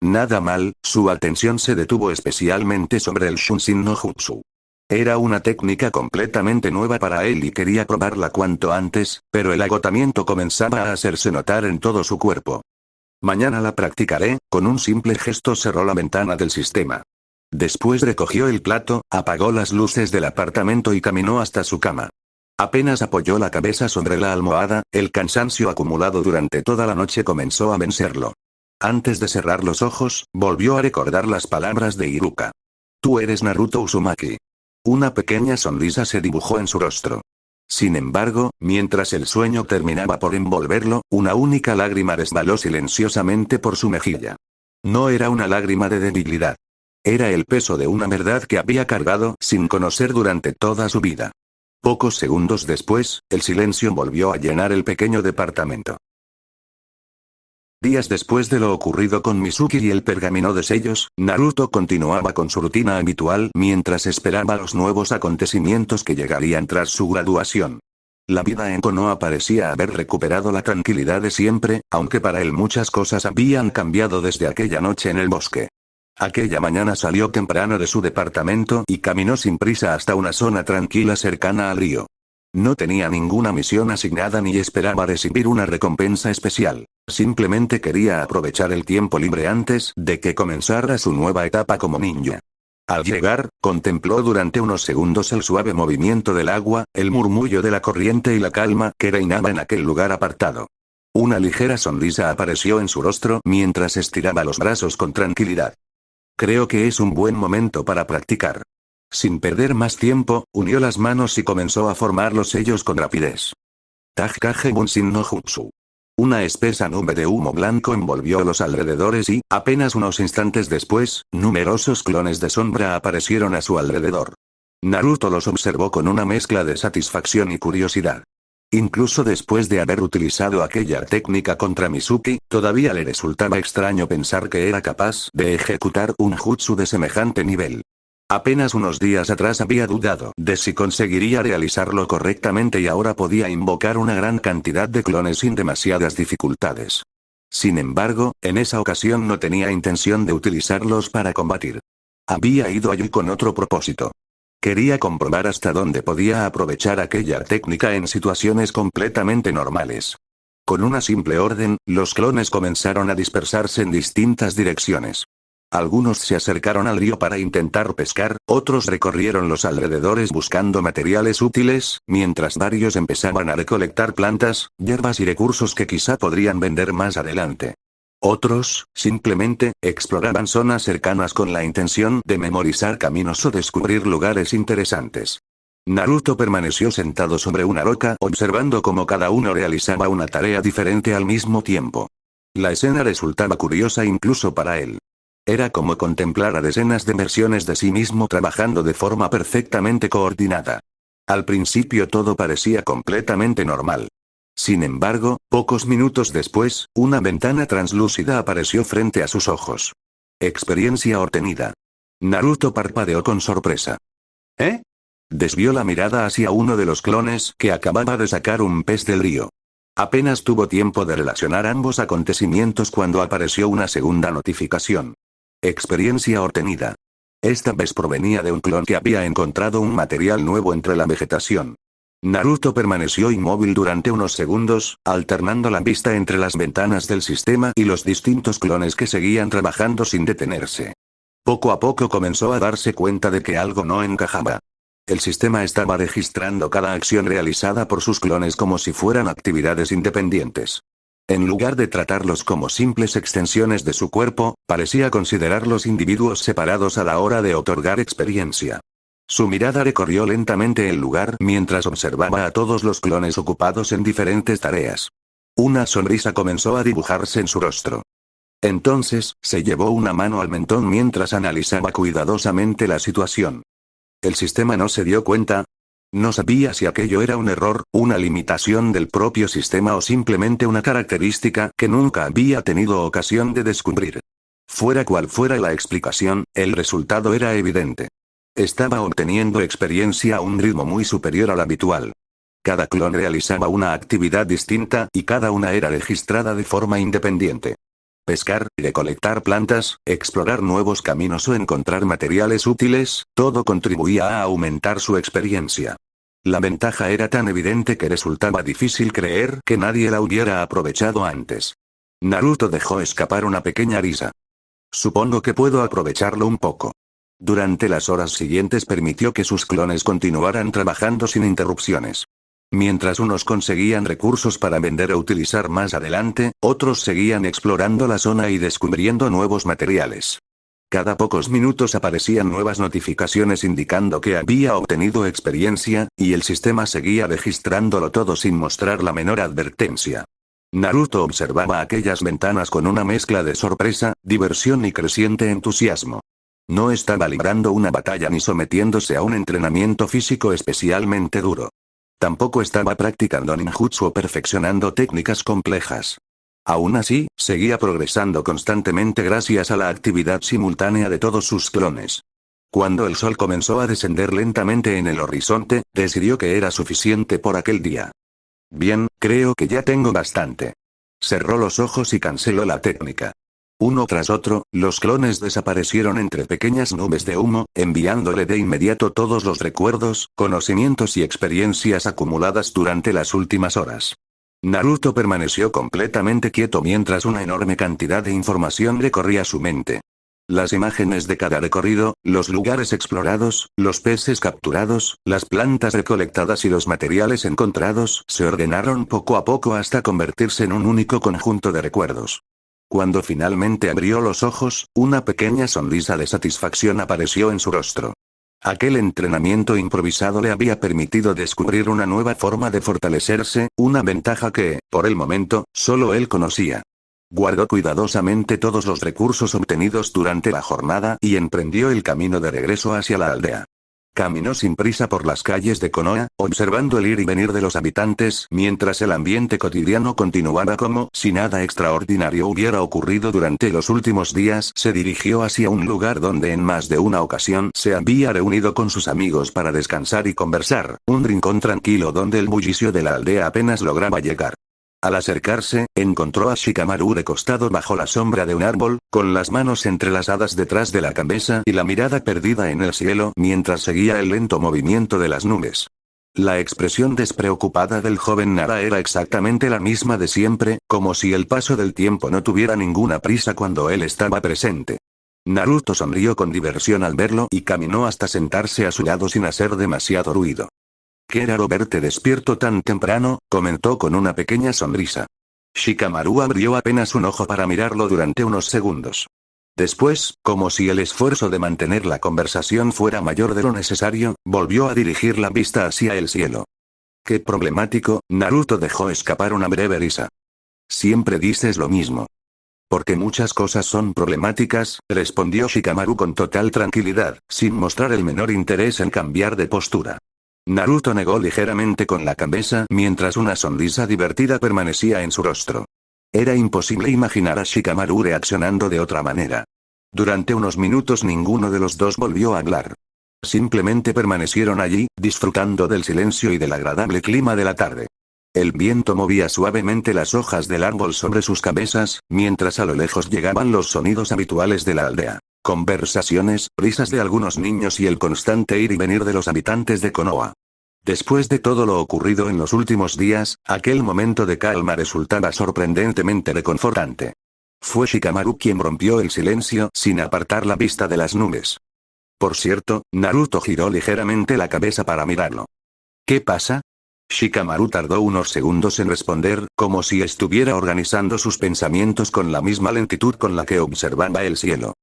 Nada mal, su atención se detuvo especialmente sobre el Shunshin no Jutsu. Era una técnica completamente nueva para él y quería probarla cuanto antes, pero el agotamiento comenzaba a hacerse notar en todo su cuerpo. Mañana la practicaré. Con un simple gesto cerró la ventana del sistema. Después recogió el plato, apagó las luces del apartamento y caminó hasta su cama. Apenas apoyó la cabeza sobre la almohada, el cansancio acumulado durante toda la noche comenzó a vencerlo. Antes de cerrar los ojos, volvió a recordar las palabras de Iruka. «Tú eres Naruto Uzumaki». Una pequeña sonrisa se dibujó en su rostro. Sin embargo, mientras el sueño terminaba por envolverlo, una única lágrima resbaló silenciosamente por su mejilla. No era una lágrima de debilidad. Era el peso de una verdad que había cargado sin conocer durante toda su vida. Pocos segundos después, el silencio volvió a llenar el pequeño departamento. Días después de lo ocurrido con Mizuki y el pergamino de sellos, Naruto continuaba con su rutina habitual mientras esperaba los nuevos acontecimientos que llegarían tras su graduación. La vida en Konoha parecía haber recuperado la tranquilidad de siempre, aunque para él muchas cosas habían cambiado desde aquella noche en el bosque. Aquella mañana salió temprano de su departamento y caminó sin prisa hasta una zona tranquila cercana al río. No tenía ninguna misión asignada ni esperaba recibir una recompensa especial. Simplemente quería aprovechar el tiempo libre antes de que comenzara su nueva etapa como ninja. Al llegar, contempló durante unos segundos el suave movimiento del agua, el murmullo de la corriente y la calma que reinaba en aquel lugar apartado. Una ligera sonrisa apareció en su rostro mientras estiraba los brazos con tranquilidad. Creo que es un buen momento para practicar. Sin perder más tiempo, unió las manos y comenzó a formar los sellos con rapidez. Takage Bunshin no Jutsu. Una espesa nube de humo blanco envolvió los alrededores y, apenas unos instantes después, numerosos clones de sombra aparecieron a su alrededor. Naruto los observó con una mezcla de satisfacción y curiosidad. Incluso después de haber utilizado aquella técnica contra Mizuki, todavía le resultaba extraño pensar que era capaz de ejecutar un jutsu de semejante nivel. Apenas unos días atrás había dudado de si conseguiría realizarlo correctamente y ahora podía invocar una gran cantidad de clones sin demasiadas dificultades. Sin embargo, en esa ocasión no tenía intención de utilizarlos para combatir. Había ido allí con otro propósito. Quería comprobar hasta dónde podía aprovechar aquella técnica en situaciones completamente normales. Con una simple orden, los clones comenzaron a dispersarse en distintas direcciones. Algunos se acercaron al río para intentar pescar, otros recorrieron los alrededores buscando materiales útiles, mientras varios empezaban a recolectar plantas, hierbas y recursos que quizá podrían vender más adelante. Otros, simplemente, exploraban zonas cercanas con la intención de memorizar caminos o descubrir lugares interesantes. Naruto permaneció sentado sobre una roca observando cómo cada uno realizaba una tarea diferente al mismo tiempo. La escena resultaba curiosa incluso para él. Era como contemplar a decenas de versiones de sí mismo trabajando de forma perfectamente coordinada. Al principio todo parecía completamente normal. Sin embargo, pocos minutos después, una ventana translúcida apareció frente a sus ojos. Experiencia obtenida. Naruto parpadeó con sorpresa. ¿Eh? Desvió la mirada hacia uno de los clones que acababa de sacar un pez del río. Apenas tuvo tiempo de relacionar ambos acontecimientos cuando apareció una segunda notificación. Experiencia obtenida. Esta vez provenía de un clon que había encontrado un material nuevo entre la vegetación. Naruto permaneció inmóvil durante unos segundos, alternando la vista entre las ventanas del sistema y los distintos clones que seguían trabajando sin detenerse. Poco a poco comenzó a darse cuenta de que algo no encajaba. El sistema estaba registrando cada acción realizada por sus clones como si fueran actividades independientes. En lugar de tratarlos como simples extensiones de su cuerpo, parecía considerarlos individuos separados a la hora de otorgar experiencia. Su mirada recorrió lentamente el lugar mientras observaba a todos los clones ocupados en diferentes tareas. Una sonrisa comenzó a dibujarse en su rostro. Entonces, se llevó una mano al mentón mientras analizaba cuidadosamente la situación. ¿El sistema no se dio cuenta? No sabía si aquello era un error, una limitación del propio sistema o simplemente una característica que nunca había tenido ocasión de descubrir. Fuera cual fuera la explicación, el resultado era evidente. Estaba obteniendo experiencia a un ritmo muy superior al habitual. Cada clon realizaba una actividad distinta y cada una era registrada de forma independiente. Pescar, recolectar plantas, explorar nuevos caminos o encontrar materiales útiles, todo contribuía a aumentar su experiencia. La ventaja era tan evidente que resultaba difícil creer que nadie la hubiera aprovechado antes. Naruto dejó escapar una pequeña risa. Supongo que puedo aprovecharlo un poco. Durante las horas siguientes permitió que sus clones continuaran trabajando sin interrupciones. Mientras unos conseguían recursos para vender o utilizar más adelante, otros seguían explorando la zona y descubriendo nuevos materiales. Cada pocos minutos aparecían nuevas notificaciones indicando que había obtenido experiencia, y el sistema seguía registrándolo todo sin mostrar la menor advertencia. Naruto observaba aquellas ventanas con una mezcla de sorpresa, diversión y creciente entusiasmo. No estaba librando una batalla ni sometiéndose a un entrenamiento físico especialmente duro. Tampoco estaba practicando ninjutsu o perfeccionando técnicas complejas. Aún así, seguía progresando constantemente gracias a la actividad simultánea de todos sus clones. Cuando el sol comenzó a descender lentamente en el horizonte, decidió que era suficiente por aquel día. Bien, creo que ya tengo bastante. Cerró los ojos y canceló la técnica. Uno tras otro, los clones desaparecieron entre pequeñas nubes de humo, enviándole de inmediato todos los recuerdos, conocimientos y experiencias acumuladas durante las últimas horas. Naruto permaneció completamente quieto mientras una enorme cantidad de información recorría su mente. Las imágenes de cada recorrido, los lugares explorados, los peces capturados, las plantas recolectadas y los materiales encontrados se ordenaron poco a poco hasta convertirse en un único conjunto de recuerdos. Cuando finalmente abrió los ojos, una pequeña sonrisa de satisfacción apareció en su rostro. Aquel entrenamiento improvisado le había permitido descubrir una nueva forma de fortalecerse, una ventaja que, por el momento, solo él conocía. Guardó cuidadosamente todos los recursos obtenidos durante la jornada y emprendió el camino de regreso hacia la aldea. Caminó sin prisa por las calles de Konoha, observando el ir y venir de los habitantes, mientras el ambiente cotidiano continuaba como si nada extraordinario hubiera ocurrido durante los últimos días. Se dirigió hacia un lugar donde en más de una ocasión se había reunido con sus amigos para descansar y conversar, un rincón tranquilo donde el bullicio de la aldea apenas lograba llegar. Al acercarse, encontró a Shikamaru recostado bajo la sombra de un árbol, con las manos entrelazadas detrás de la cabeza y la mirada perdida en el cielo mientras seguía el lento movimiento de las nubes. La expresión despreocupada del joven Nara era exactamente la misma de siempre, como si el paso del tiempo no tuviera ninguna prisa cuando él estaba presente. Naruto sonrió con diversión al verlo y caminó hasta sentarse a su lado sin hacer demasiado ruido. «Qué raro verte despierto tan temprano», comentó con una pequeña sonrisa. Shikamaru abrió apenas un ojo para mirarlo durante unos segundos. Después, como si el esfuerzo de mantener la conversación fuera mayor de lo necesario, volvió a dirigir la vista hacia el cielo. «Qué problemático», Naruto dejó escapar una breve risa. «Siempre dices lo mismo». «Porque muchas cosas son problemáticas», respondió Shikamaru con total tranquilidad, sin mostrar el menor interés en cambiar de postura. Naruto negó ligeramente con la cabeza mientras una sonrisa divertida permanecía en su rostro. Era imposible imaginar a Shikamaru reaccionando de otra manera. Durante unos minutos ninguno de los dos volvió a hablar. Simplemente permanecieron allí, disfrutando del silencio y del agradable clima de la tarde. El viento movía suavemente las hojas del árbol sobre sus cabezas, mientras a lo lejos llegaban los sonidos habituales de la aldea. Conversaciones, risas de algunos niños y el constante ir y venir de los habitantes de Konoha. Después de todo lo ocurrido en los últimos días, aquel momento de calma resultaba sorprendentemente reconfortante. Fue Shikamaru quien rompió el silencio sin apartar la vista de las nubes. Por cierto, Naruto giró ligeramente la cabeza para mirarlo. ¿Qué pasa? Shikamaru tardó unos segundos en responder, como si estuviera organizando sus pensamientos con la misma lentitud con la que observaba el cielo.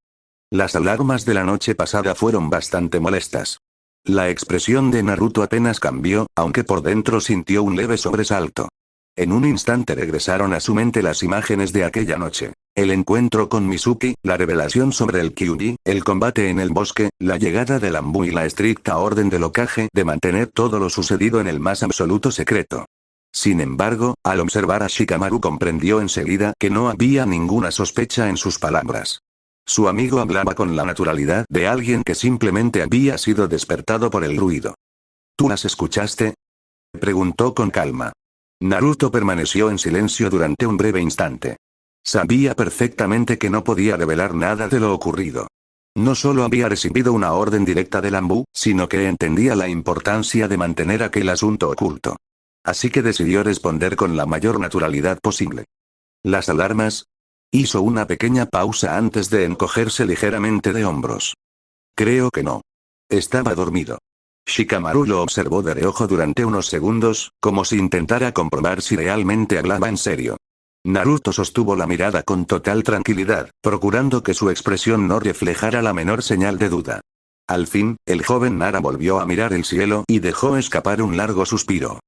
Las alarmas de la noche pasada fueron bastante molestas. La expresión de Naruto apenas cambió, aunque por dentro sintió un leve sobresalto. En un instante regresaron a su mente las imágenes de aquella noche. El encuentro con Mizuki, la revelación sobre el Kyuubi, el combate en el bosque, la llegada del Anbu y la estricta orden del Hokage de mantener todo lo sucedido en el más absoluto secreto. Sin embargo, al observar a Shikamaru comprendió enseguida que no había ninguna sospecha en sus palabras. Su amigo hablaba con la naturalidad de alguien que simplemente había sido despertado por el ruido. ¿Tú las escuchaste?, preguntó con calma. Naruto permaneció en silencio durante un breve instante. Sabía perfectamente que no podía revelar nada de lo ocurrido. No solo había recibido una orden directa del Anbu, sino que entendía la importancia de mantener aquel asunto oculto. Así que decidió responder con la mayor naturalidad posible. ¿Las alarmas? Hizo una pequeña pausa antes de encogerse ligeramente de hombros. Creo que no. Estaba dormido. Shikamaru lo observó de reojo durante unos segundos, como si intentara comprobar si realmente hablaba en serio. Naruto sostuvo la mirada con total tranquilidad, procurando que su expresión no reflejara la menor señal de duda. Al fin, el joven Nara volvió a mirar el cielo y dejó escapar un largo suspiro.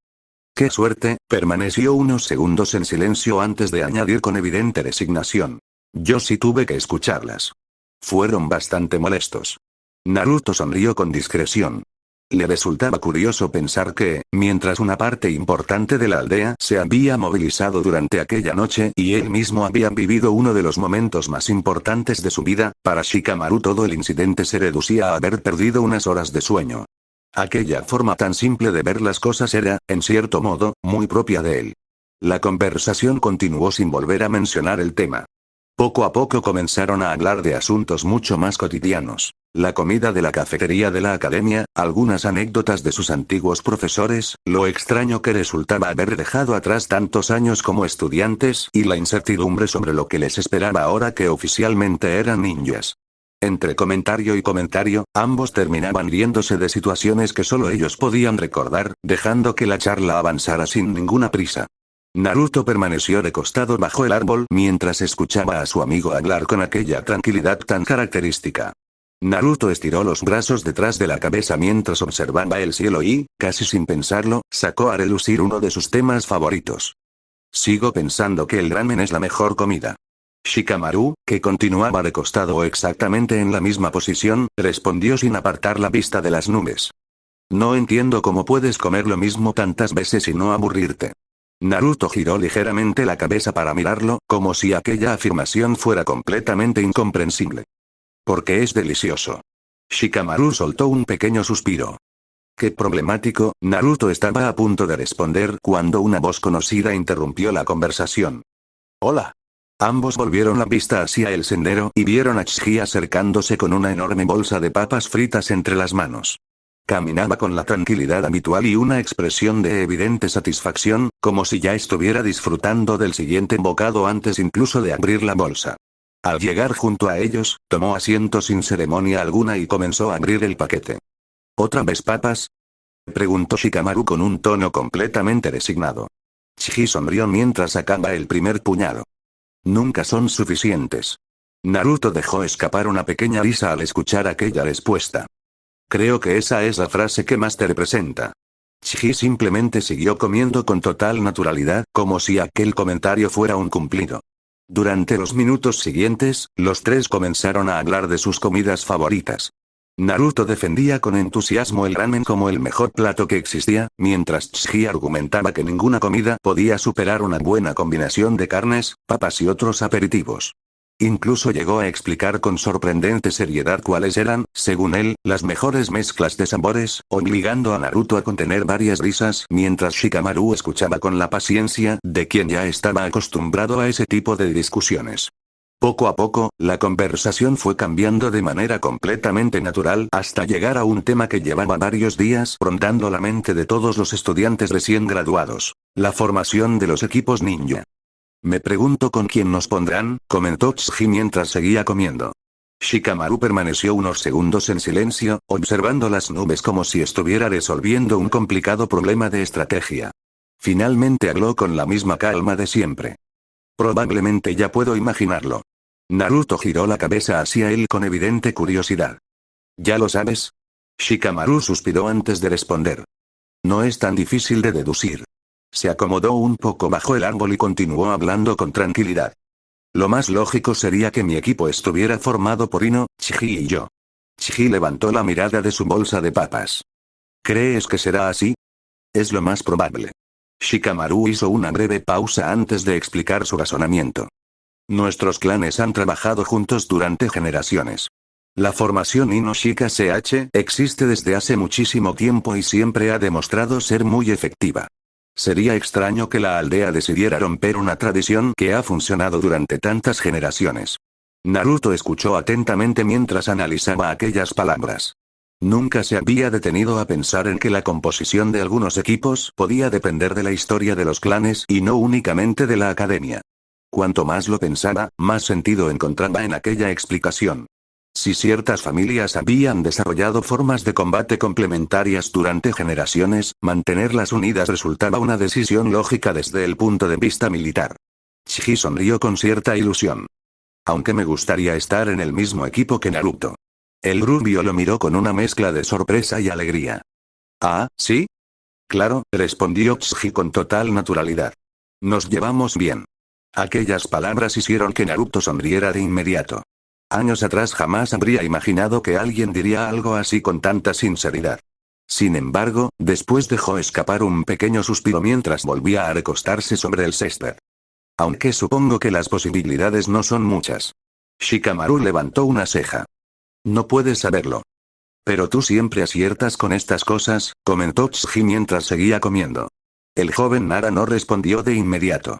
¡Qué suerte! Permaneció unos segundos en silencio antes de añadir con evidente resignación. Yo sí tuve que escucharlas. Fueron bastante molestos. Naruto sonrió con discreción. Le resultaba curioso pensar que, mientras una parte importante de la aldea se había movilizado durante aquella noche y él mismo había vivido uno de los momentos más importantes de su vida, para Shikamaru todo el incidente se reducía a haber perdido unas horas de sueño. Aquella forma tan simple de ver las cosas era, en cierto modo, muy propia de él. La conversación continuó sin volver a mencionar el tema. Poco a poco comenzaron a hablar de asuntos mucho más cotidianos. La comida de la cafetería de la academia, algunas anécdotas de sus antiguos profesores, lo extraño que resultaba haber dejado atrás tantos años como estudiantes y la incertidumbre sobre lo que les esperaba ahora que oficialmente eran ninjas. Entre comentario y comentario, ambos terminaban riéndose de situaciones que solo ellos podían recordar, dejando que la charla avanzara sin ninguna prisa. Naruto permaneció recostado bajo el árbol mientras escuchaba a su amigo hablar con aquella tranquilidad tan característica. Naruto estiró los brazos detrás de la cabeza mientras observaba el cielo y, casi sin pensarlo, sacó a relucir uno de sus temas favoritos. Sigo pensando que el ramen es la mejor comida. Shikamaru, que continuaba recostado exactamente en la misma posición, respondió sin apartar la vista de las nubes. No entiendo cómo puedes comer lo mismo tantas veces y no aburrirte. Naruto giró ligeramente la cabeza para mirarlo, como si aquella afirmación fuera completamente incomprensible. Porque es delicioso. Shikamaru soltó un pequeño suspiro. Qué problemático, Naruto estaba a punto de responder cuando una voz conocida interrumpió la conversación. Hola. Ambos volvieron la vista hacia el sendero y vieron a Tsuji acercándose con una enorme bolsa de papas fritas entre las manos. Caminaba con la tranquilidad habitual y una expresión de evidente satisfacción, como si ya estuviera disfrutando del siguiente bocado antes incluso de abrir la bolsa. Al llegar junto a ellos, tomó asiento sin ceremonia alguna y comenzó a abrir el paquete. ¿Otra vez papas?, preguntó Shikamaru con un tono completamente resignado. Tsuji sonrió mientras sacaba el primer puñado. Nunca son suficientes. Naruto dejó escapar una pequeña risa al escuchar aquella respuesta. Creo que esa es la frase que más te representa. Tsuji simplemente siguió comiendo con total naturalidad, como si aquel comentario fuera un cumplido. Durante los minutos siguientes, los tres comenzaron a hablar de sus comidas favoritas. Naruto defendía con entusiasmo el ramen como el mejor plato que existía, mientras Tsuji argumentaba que ninguna comida podía superar una buena combinación de carnes, papas y otros aperitivos. Incluso llegó a explicar con sorprendente seriedad cuáles eran, según él, las mejores mezclas de sabores, obligando a Naruto a contener varias risas mientras Shikamaru escuchaba con la paciencia de quien ya estaba acostumbrado a ese tipo de discusiones. Poco a poco, la conversación fue cambiando de manera completamente natural hasta llegar a un tema que llevaba varios días rondando la mente de todos los estudiantes recién graduados: la formación de los equipos ninja. Me pregunto con quién nos pondrán, comentó Tsuji mientras seguía comiendo. Shikamaru permaneció unos segundos en silencio, observando las nubes como si estuviera resolviendo un complicado problema de estrategia. Finalmente habló con la misma calma de siempre. Probablemente ya puedo imaginarlo. Naruto giró la cabeza hacia él con evidente curiosidad. ¿Ya lo sabes? Shikamaru suspiró antes de responder. No es tan difícil de deducir. Se acomodó un poco bajo el árbol y continuó hablando con tranquilidad. Lo más lógico sería que mi equipo estuviera formado por Ino, Tsuji y yo. Tsuji levantó la mirada de su bolsa de papas. ¿Crees que será así? Es lo más probable. Shikamaru hizo una breve pausa antes de explicar su razonamiento. Nuestros clanes han trabajado juntos durante generaciones. La formación Ino-Shika CH existe desde hace muchísimo tiempo y siempre ha demostrado ser muy efectiva. Sería extraño que la aldea decidiera romper una tradición que ha funcionado durante tantas generaciones. Naruto escuchó atentamente mientras analizaba aquellas palabras. Nunca se había detenido a pensar en que la composición de algunos equipos podía depender de la historia de los clanes y no únicamente de la academia. Cuanto más lo pensaba, más sentido encontraba en aquella explicación. Si ciertas familias habían desarrollado formas de combate complementarias durante generaciones, mantenerlas unidas resultaba una decisión lógica desde el punto de vista militar. Chiji sonrió con cierta ilusión. Aunque me gustaría estar en el mismo equipo que Naruto. El rubio lo miró con una mezcla de sorpresa y alegría. ¿Ah, sí? Claro, respondió Chiji con total naturalidad. Nos llevamos bien. Aquellas palabras hicieron que Naruto sonriera de inmediato. Años atrás jamás habría imaginado que alguien diría algo así con tanta sinceridad. Sin embargo, después dejó escapar un pequeño suspiro mientras volvía a recostarse sobre el césped. Aunque supongo que las posibilidades no son muchas. Shikamaru levantó una ceja. No puedes saberlo. Pero tú siempre aciertas con estas cosas, comentó Chiji mientras seguía comiendo. El joven Nara no respondió de inmediato.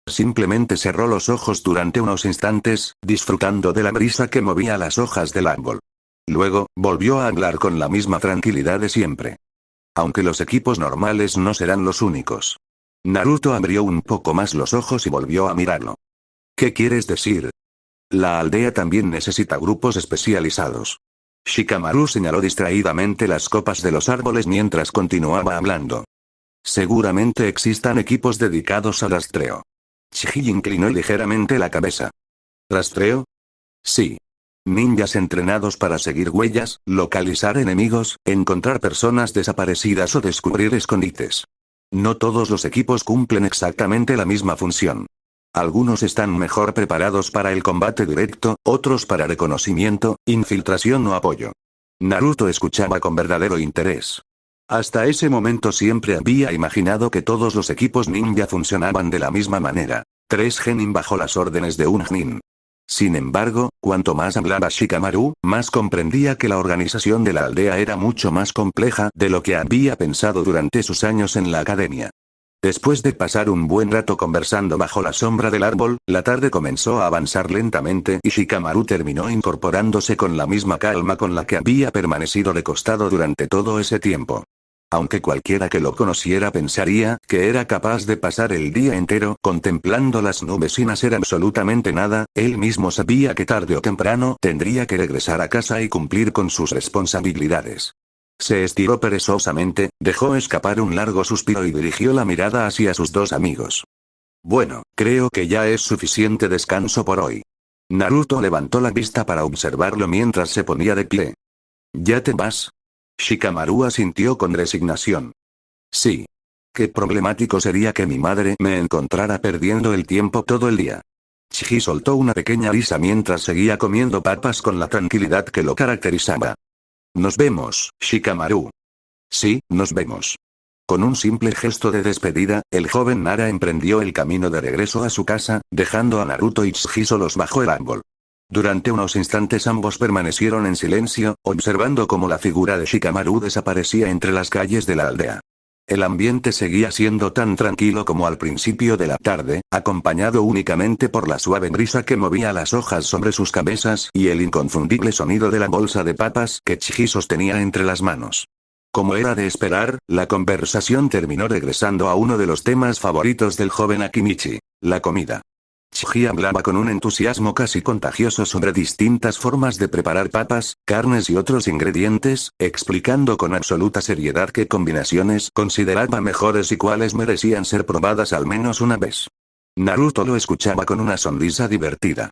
Simplemente cerró los ojos durante unos instantes, disfrutando de la brisa que movía las hojas del árbol. Luego, volvió a hablar con la misma tranquilidad de siempre. Aunque los equipos normales no serán los únicos. Naruto abrió un poco más los ojos y volvió a mirarlo. ¿Qué quieres decir? La aldea también necesita grupos especializados. Shikamaru señaló distraídamente las copas de los árboles mientras continuaba hablando. Seguramente existan equipos dedicados al rastreo. Chiji inclinó ligeramente la cabeza. ¿Rastreo? Sí. Ninjas entrenados para seguir huellas, localizar enemigos, encontrar personas desaparecidas o descubrir escondites. No todos los equipos cumplen exactamente la misma función. Algunos están mejor preparados para el combate directo, otros para reconocimiento, infiltración o apoyo. Naruto escuchaba con verdadero interés. Hasta ese momento siempre había imaginado que todos los equipos ninja funcionaban de la misma manera. 3 genin bajo las órdenes de un genin. Sin embargo, cuanto más hablaba Shikamaru, más comprendía que la organización de la aldea era mucho más compleja de lo que había pensado durante sus años en la academia. Después de pasar un buen rato conversando bajo la sombra del árbol, la tarde comenzó a avanzar lentamente y Shikamaru terminó incorporándose con la misma calma con la que había permanecido recostado durante todo ese tiempo. Aunque cualquiera que lo conociera pensaría que era capaz de pasar el día entero contemplando las nubes sin hacer absolutamente nada, él mismo sabía que tarde o temprano tendría que regresar a casa y cumplir con sus responsabilidades. Se estiró perezosamente, dejó escapar un largo suspiro y dirigió la mirada hacia sus 2 amigos. Bueno, creo que ya es suficiente descanso por hoy. Naruto levantó la vista para observarlo mientras se ponía de pie. ¿Ya te vas? Shikamaru asintió con resignación. Sí. Qué problemático sería que mi madre me encontrara perdiendo el tiempo todo el día. Chiji soltó una pequeña risa mientras seguía comiendo papas con la tranquilidad que lo caracterizaba. Nos vemos, Shikamaru. Sí, nos vemos. Con un simple gesto de despedida, el joven Nara emprendió el camino de regreso a su casa, dejando a Naruto y Chiji solos bajo el árbol. Durante unos instantes ambos permanecieron en silencio, observando cómo la figura de Shikamaru desaparecía entre las calles de la aldea. El ambiente seguía siendo tan tranquilo como al principio de la tarde, acompañado únicamente por la suave brisa que movía las hojas sobre sus cabezas y el inconfundible sonido de la bolsa de papas que Chiji sostenía entre las manos. Como era de esperar, la conversación terminó regresando a uno de los temas favoritos del joven Akimichi, la comida. Chiji hablaba con un entusiasmo casi contagioso sobre distintas formas de preparar papas, carnes y otros ingredientes, explicando con absoluta seriedad qué combinaciones consideraba mejores y cuáles merecían ser probadas al menos una vez. Naruto lo escuchaba con una sonrisa divertida.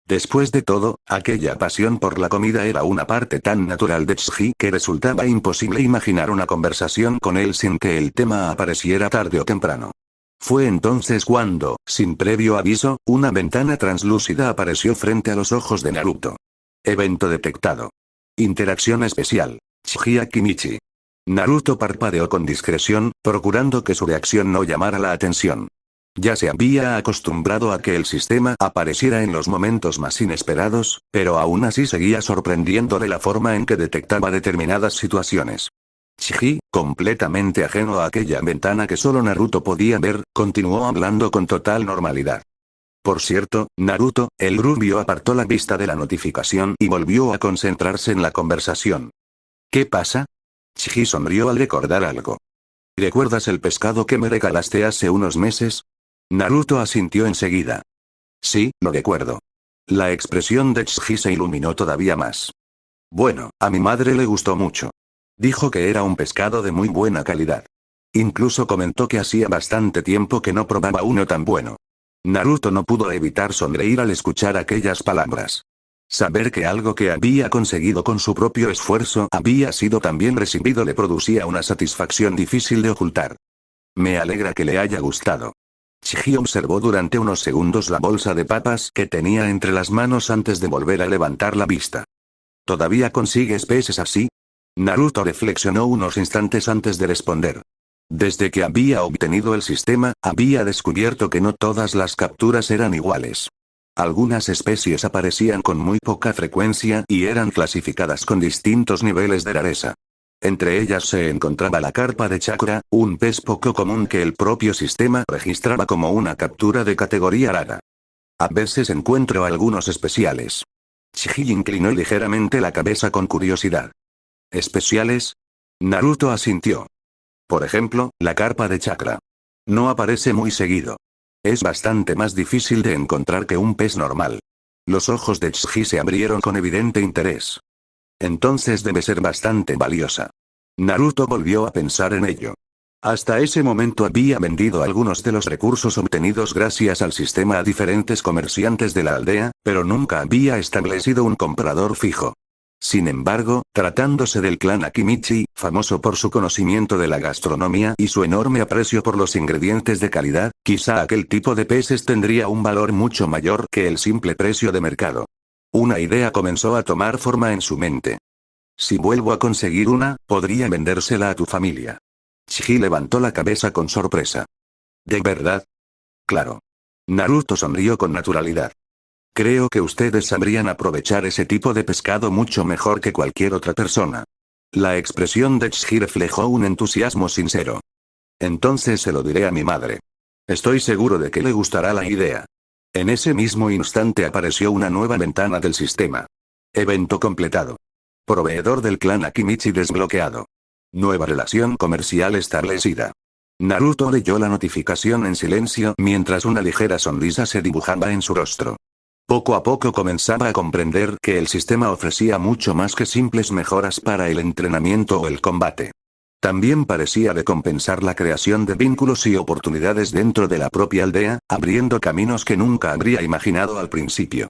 Después de todo, aquella pasión por la comida era una parte tan natural de Chiji que resultaba imposible imaginar una conversación con él sin que el tema apareciera tarde o temprano. Fue entonces cuando, sin previo aviso, una ventana translúcida apareció frente a los ojos de Naruto. Evento detectado. Interacción especial. Chiji Akimichi. Naruto parpadeó con discreción, procurando que su reacción no llamara la atención. Ya se había acostumbrado a que el sistema apareciera en los momentos más inesperados, pero aún así seguía sorprendiéndole la forma en que detectaba determinadas situaciones. Chiji, completamente ajeno a aquella ventana que solo Naruto podía ver, continuó hablando con total normalidad. Por cierto, Naruto, el rubio apartó la vista de la notificación y volvió a concentrarse en la conversación. ¿Qué pasa? Chiji sonrió al recordar algo. ¿Recuerdas el pescado que me regalaste hace unos meses? Naruto asintió enseguida. Sí, lo recuerdo. La expresión de Chiji se iluminó todavía más. Bueno, a mi madre le gustó mucho. Dijo que era un pescado de muy buena calidad. Incluso comentó que hacía bastante tiempo que no probaba uno tan bueno. Naruto no pudo evitar sonreír al escuchar aquellas palabras. Saber que algo que había conseguido con su propio esfuerzo había sido tan bien recibido le producía una satisfacción difícil de ocultar. Me alegra que le haya gustado. Chiji observó durante unos segundos la bolsa de papas que tenía entre las manos antes de volver a levantar la vista. ¿Todavía consigues peces así? Naruto reflexionó unos instantes antes de responder. Desde que había obtenido el sistema, había descubierto que no todas las capturas eran iguales. Algunas especies aparecían con muy poca frecuencia y eran clasificadas con distintos niveles de rareza. Entre ellas se encontraba la carpa de chakra, un pez poco común que el propio sistema registraba como una captura de categoría rara. A veces encuentro algunos especiales. Chiji inclinó ligeramente la cabeza con curiosidad. ¿Especiales? Naruto asintió. Por ejemplo, la carpa de chakra. No aparece muy seguido. Es bastante más difícil de encontrar que un pez normal. Los ojos de Chiji se abrieron con evidente interés. Entonces debe ser bastante valiosa. Naruto volvió a pensar en ello. Hasta ese momento había vendido algunos de los recursos obtenidos gracias al sistema a diferentes comerciantes de la aldea, pero nunca había establecido un comprador fijo. Sin embargo, tratándose del clan Akimichi, famoso por su conocimiento de la gastronomía y su enorme aprecio por los ingredientes de calidad, quizá aquel tipo de peces tendría un valor mucho mayor que el simple precio de mercado. Una idea comenzó a tomar forma en su mente. Si vuelvo a conseguir una, podría vendérsela a tu familia. Chiji levantó la cabeza con sorpresa. ¿De verdad? Claro. Naruto sonrió con naturalidad. Creo que ustedes sabrían aprovechar ese tipo de pescado mucho mejor que cualquier otra persona. La expresión de Chiji reflejó un entusiasmo sincero. Entonces se lo diré a mi madre. Estoy seguro de que le gustará la idea. En ese mismo instante apareció una nueva ventana del sistema. Evento completado. Proveedor del clan Akimichi desbloqueado. Nueva relación comercial establecida. Naruto leyó la notificación en silencio mientras una ligera sonrisa se dibujaba en su rostro. Poco a poco comenzaba a comprender que el sistema ofrecía mucho más que simples mejoras para el entrenamiento o el combate. También parecía recompensar la creación de vínculos y oportunidades dentro de la propia aldea, abriendo caminos que nunca habría imaginado al principio.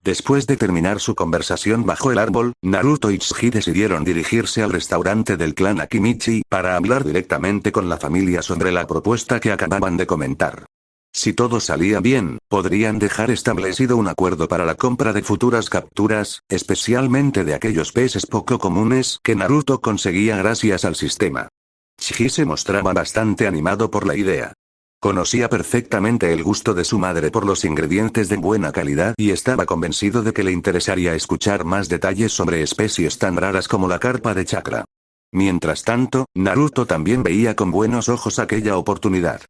Después de terminar su conversación bajo el árbol, Naruto y Chiji decidieron dirigirse al restaurante del clan Akimichi para hablar directamente con la familia sobre la propuesta que acababan de comentar. Si todo salía bien, podrían dejar establecido un acuerdo para la compra de futuras capturas, especialmente de aquellos peces poco comunes que Naruto conseguía gracias al sistema. Chiji se mostraba bastante animado por la idea. Conocía perfectamente el gusto de su madre por los ingredientes de buena calidad y estaba convencido de que le interesaría escuchar más detalles sobre especies tan raras como la carpa de chakra. Mientras tanto, Naruto también veía con buenos ojos aquella oportunidad.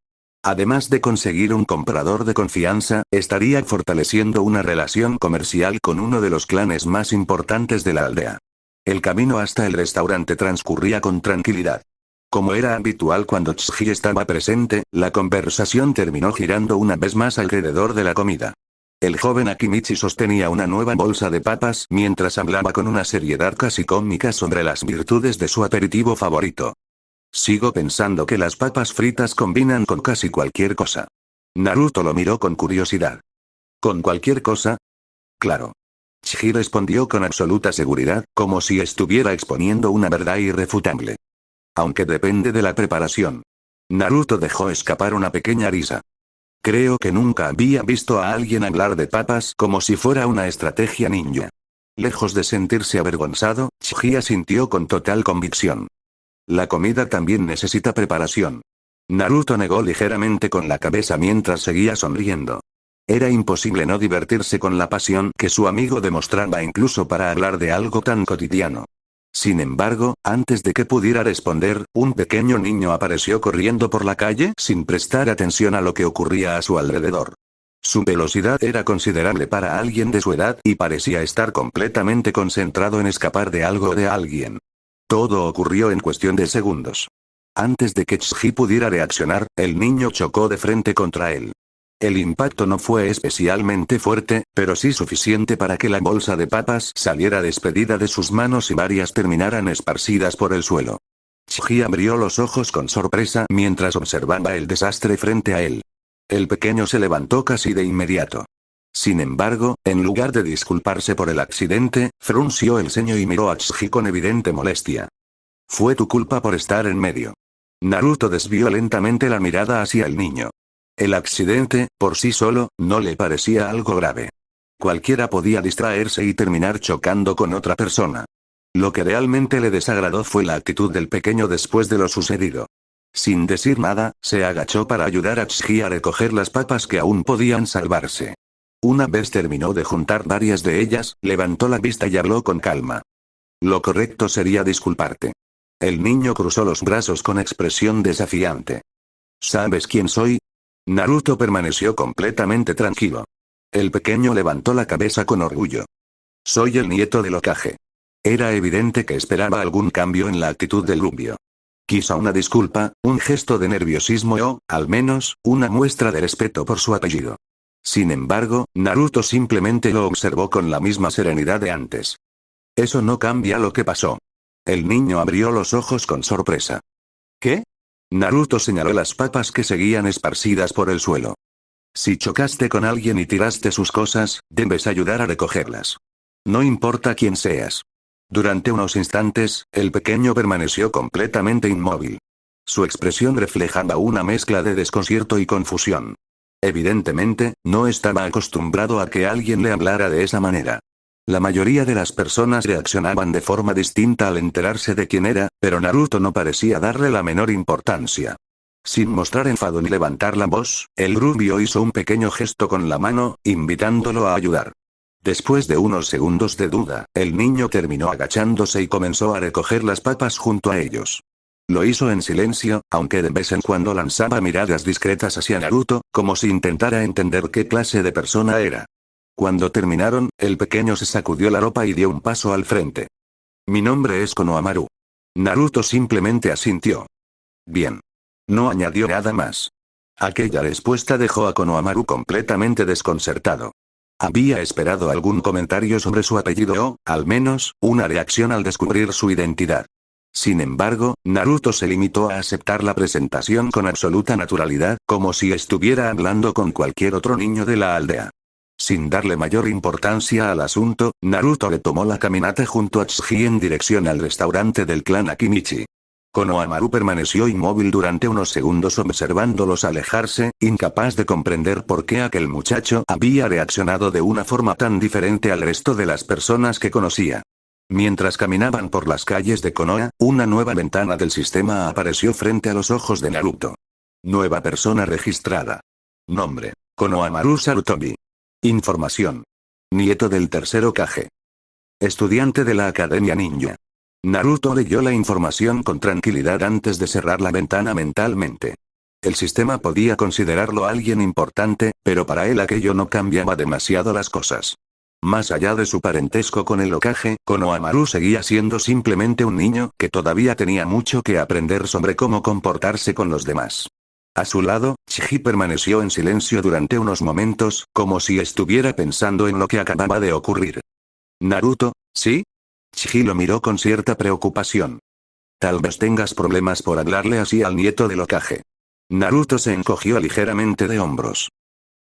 Además de conseguir un comprador de confianza, estaría fortaleciendo una relación comercial con uno de los clanes más importantes de la aldea. El camino hasta el restaurante transcurría con tranquilidad. Como era habitual cuando Chiji estaba presente, la conversación terminó girando una vez más alrededor de la comida. El joven Akimichi sostenía una nueva bolsa de papas mientras hablaba con una seriedad casi cómica sobre las virtudes de su aperitivo favorito. Sigo pensando que las papas fritas combinan con casi cualquier cosa. Naruto lo miró con curiosidad. ¿Con cualquier cosa? Claro. Chiji respondió con absoluta seguridad, como si estuviera exponiendo una verdad irrefutable. Aunque depende de la preparación. Naruto dejó escapar una pequeña risa. Creo que nunca había visto a alguien hablar de papas como si fuera una estrategia ninja. Lejos de sentirse avergonzado, Chiji asintió con total convicción. La comida también necesita preparación. Naruto negó ligeramente con la cabeza mientras seguía sonriendo. Era imposible no divertirse con la pasión que su amigo demostraba incluso para hablar de algo tan cotidiano. Sin embargo, antes de que pudiera responder, un pequeño niño apareció corriendo por la calle sin prestar atención a lo que ocurría a su alrededor. Su velocidad era considerable para alguien de su edad y parecía estar completamente concentrado en escapar de algo o de alguien. Todo ocurrió en cuestión de segundos. Antes de que Chiji pudiera reaccionar, el niño chocó de frente contra él. El impacto no fue especialmente fuerte, pero sí suficiente para que la bolsa de papas saliera despedida de sus manos y varias terminaran esparcidas por el suelo. Chiji abrió los ojos con sorpresa mientras observaba el desastre frente a él. El pequeño se levantó casi de inmediato. Sin embargo, en lugar de disculparse por el accidente, frunció el ceño y miró a Tsuji con evidente molestia. Fue tu culpa por estar en medio. Naruto desvió lentamente la mirada hacia el niño. El accidente, por sí solo, no le parecía algo grave. Cualquiera podía distraerse y terminar chocando con otra persona. Lo que realmente le desagradó fue la actitud del pequeño después de lo sucedido. Sin decir nada, se agachó para ayudar a Tsuji a recoger las papas que aún podían salvarse. Una vez terminó de juntar varias de ellas, levantó la vista y habló con calma. Lo correcto sería disculparte. El niño cruzó los brazos con expresión desafiante. ¿Sabes quién soy? Naruto permaneció completamente tranquilo. El pequeño levantó la cabeza con orgullo. Soy el nieto del Hokage. Era evidente que esperaba algún cambio en la actitud del rubio. Quizá una disculpa, un gesto de nerviosismo o, al menos, una muestra de respeto por su apellido. Sin embargo, Naruto simplemente lo observó con la misma serenidad de antes. Eso no cambia lo que pasó. El niño abrió los ojos con sorpresa. ¿Qué? Naruto señaló las papas que seguían esparcidas por el suelo. Si chocaste con alguien y tiraste sus cosas, debes ayudar a recogerlas. No importa quién seas. Durante unos instantes, el pequeño permaneció completamente inmóvil. Su expresión reflejaba una mezcla de desconcierto y confusión. Evidentemente, no estaba acostumbrado a que alguien le hablara de esa manera. La mayoría de las personas reaccionaban de forma distinta al enterarse de quién era, pero Naruto no parecía darle la menor importancia. Sin mostrar enfado ni levantar la voz, el rubio hizo un pequeño gesto con la mano, invitándolo a ayudar. Después de unos segundos de duda, el niño terminó agachándose y comenzó a recoger las papas junto a ellos. Lo hizo en silencio, aunque de vez en cuando lanzaba miradas discretas hacia Naruto, como si intentara entender qué clase de persona era. Cuando terminaron, el pequeño se sacudió la ropa y dio un paso al frente. Mi nombre es Konohamaru. Naruto simplemente asintió. Bien. No añadió nada más. Aquella respuesta dejó a Konohamaru completamente desconcertado. Había esperado algún comentario sobre su apellido o, al menos, una reacción al descubrir su identidad. Sin embargo, Naruto se limitó a aceptar la presentación con absoluta naturalidad, como si estuviera hablando con cualquier otro niño de la aldea. Sin darle mayor importancia al asunto, Naruto retomó la caminata junto a Tsuji en dirección al restaurante del clan Akimichi. Konohamaru permaneció inmóvil durante unos segundos observándolos alejarse, incapaz de comprender por qué aquel muchacho había reaccionado de una forma tan diferente al resto de las personas que conocía. Mientras caminaban por las calles de Konoha, una nueva ventana del sistema apareció frente a los ojos de Naruto. Nueva persona registrada. Nombre: Konohamaru Sarutobi. Información: nieto del tercer Hokage. Estudiante de la Academia Ninja. Naruto leyó la información con tranquilidad antes de cerrar la ventana mentalmente. El sistema podía considerarlo alguien importante, pero para él aquello no cambiaba demasiado las cosas. Más allá de su parentesco con el Hokage, Konohamaru seguía siendo simplemente un niño que todavía tenía mucho que aprender sobre cómo comportarse con los demás. A su lado, Tsuji permaneció en silencio durante unos momentos, como si estuviera pensando en lo que acababa de ocurrir. Naruto, ¿sí? Tsuji lo miró con cierta preocupación. Tal vez tengas problemas por hablarle así al nieto del Hokage. Naruto se encogió ligeramente de hombros.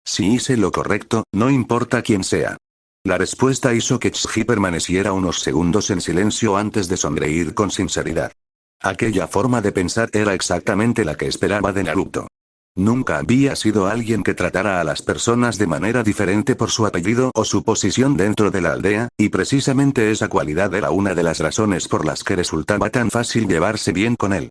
Si hice lo correcto, no importa quién sea. La respuesta hizo que Tsuji permaneciera unos segundos en silencio antes de sonreír con sinceridad. Aquella forma de pensar era exactamente la que esperaba de Naruto. Nunca había sido alguien que tratara a las personas de manera diferente por su apellido o su posición dentro de la aldea, y precisamente esa cualidad era una de las razones por las que resultaba tan fácil llevarse bien con él.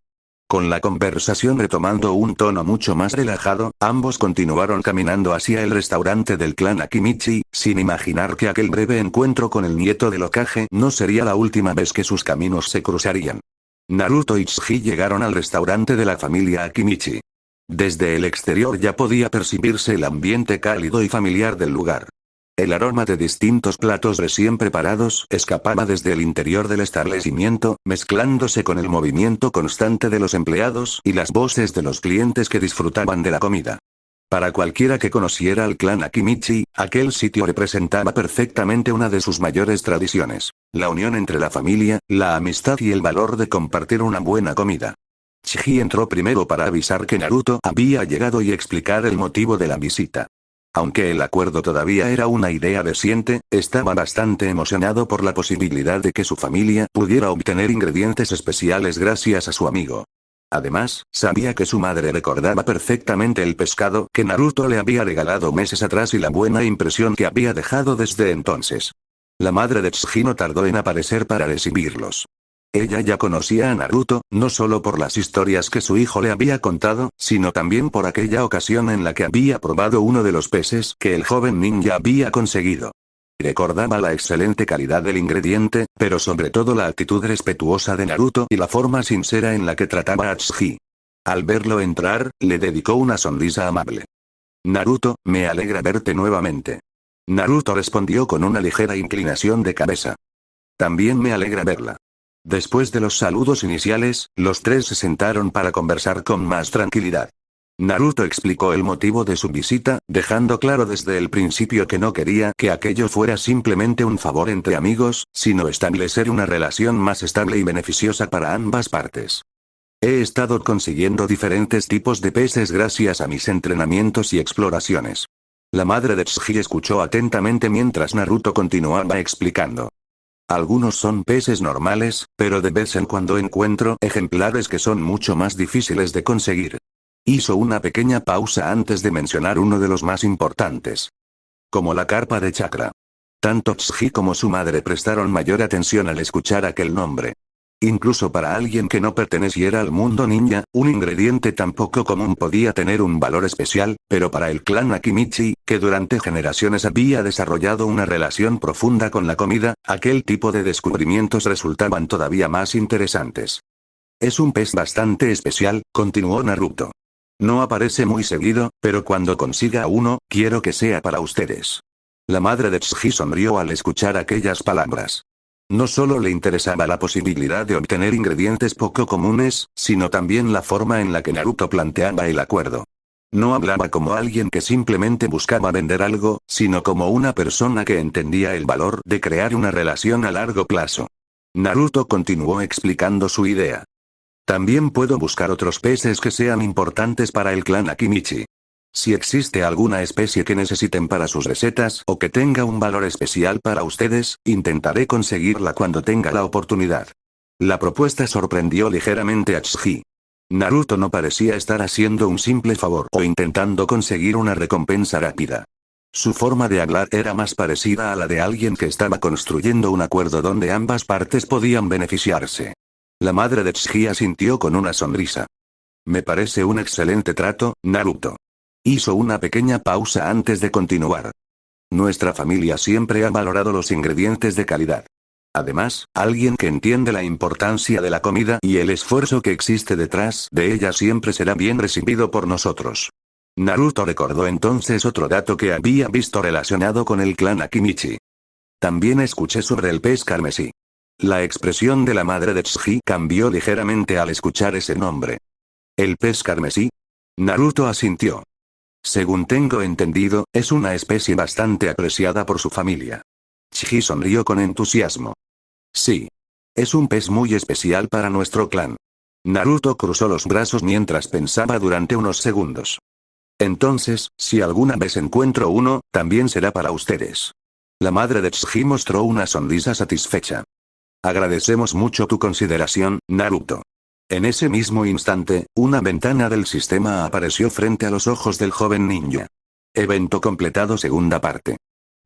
Con la conversación retomando un tono mucho más relajado, ambos continuaron caminando hacia el restaurante del clan Akimichi, sin imaginar que aquel breve encuentro con el nieto del Hokage no sería la última vez que sus caminos se cruzarían. Naruto y Tsuji llegaron al restaurante de la familia Akimichi. Desde el exterior ya podía percibirse el ambiente cálido y familiar del lugar. El aroma de distintos platos recién preparados escapaba desde el interior del establecimiento, mezclándose con el movimiento constante de los empleados y las voces de los clientes que disfrutaban de la comida. Para cualquiera que conociera al clan Akimichi, aquel sitio representaba perfectamente una de sus mayores tradiciones: la unión entre la familia, la amistad y el valor de compartir una buena comida. Chiji entró primero para avisar que Naruto había llegado y explicar el motivo de la visita. Aunque el acuerdo todavía era una idea reciente, estaba bastante emocionado por la posibilidad de que su familia pudiera obtener ingredientes especiales gracias a su amigo. Además, sabía que su madre recordaba perfectamente el pescado que Naruto le había regalado meses atrás y la buena impresión que había dejado desde entonces. La madre de Tsuji no tardó en aparecer para recibirlos. Ella ya conocía a Naruto, no solo por las historias que su hijo le había contado, sino también por aquella ocasión en la que había probado uno de los peces que el joven ninja había conseguido. Recordaba la excelente calidad del ingrediente, pero sobre todo la actitud respetuosa de Naruto y la forma sincera en la que trataba a Tsuji. Al verlo entrar, le dedicó una sonrisa amable. Naruto, me alegra verte nuevamente. Naruto respondió con una ligera inclinación de cabeza. También me alegra verla. Después de los saludos iniciales, los tres se sentaron para conversar con más tranquilidad. Naruto explicó el motivo de su visita, dejando claro desde el principio que no quería que aquello fuera simplemente un favor entre amigos, sino establecer una relación más estable y beneficiosa para ambas partes. He estado consiguiendo diferentes tipos de peces gracias a mis entrenamientos y exploraciones. La madre de Tsuji escuchó atentamente mientras Naruto continuaba explicando. Algunos son peces normales, pero de vez en cuando encuentro ejemplares que son mucho más difíciles de conseguir. Hizo una pequeña pausa antes de mencionar uno de los más importantes. Como la carpa de chakra. Tanto Tsuji como su madre prestaron mayor atención al escuchar aquel nombre. Incluso para alguien que no perteneciera al mundo ninja, un ingrediente tan poco común podía tener un valor especial, pero para el clan Akimichi, que durante generaciones había desarrollado una relación profunda con la comida, aquel tipo de descubrimientos resultaban todavía más interesantes. Es un pez bastante especial, continuó Naruto. No aparece muy seguido, pero cuando consiga uno, quiero que sea para ustedes. La madre de Tsuji sonrió al escuchar aquellas palabras. No solo le interesaba la posibilidad de obtener ingredientes poco comunes, sino también la forma en la que Naruto planteaba el acuerdo. No hablaba como alguien que simplemente buscaba vender algo, sino como una persona que entendía el valor de crear una relación a largo plazo. Naruto continuó explicando su idea. También puedo buscar otros peces que sean importantes para el clan Akimichi. Si existe alguna especie que necesiten para sus recetas o que tenga un valor especial para ustedes, intentaré conseguirla cuando tenga la oportunidad. La propuesta sorprendió ligeramente a Tsuji. Naruto no parecía estar haciendo un simple favor o intentando conseguir una recompensa rápida. Su forma de hablar era más parecida a la de alguien que estaba construyendo un acuerdo donde ambas partes podían beneficiarse. La madre de Tsuji asintió con una sonrisa. Me parece un excelente trato, Naruto. Hizo una pequeña pausa antes de continuar. Nuestra familia siempre ha valorado los ingredientes de calidad. Además, alguien que entiende la importancia de la comida y el esfuerzo que existe detrás de ella siempre será bien recibido por nosotros. Naruto recordó entonces otro dato que había visto relacionado con el clan Akimichi. También escuché sobre el pez carmesí. La expresión de la madre de Tsuji cambió ligeramente al escuchar ese nombre. ¿El pez carmesí? Naruto asintió. Según tengo entendido, es una especie bastante apreciada por su familia. Tsuji sonrió con entusiasmo. Sí. Es un pez muy especial para nuestro clan. Naruto cruzó los brazos mientras pensaba durante unos segundos. Entonces, si alguna vez encuentro uno, también será para ustedes. La madre de Tsuji mostró una sonrisa satisfecha. Agradecemos mucho tu consideración, Naruto. En ese mismo instante, una ventana del sistema apareció frente a los ojos del joven ninja. Evento completado segunda parte.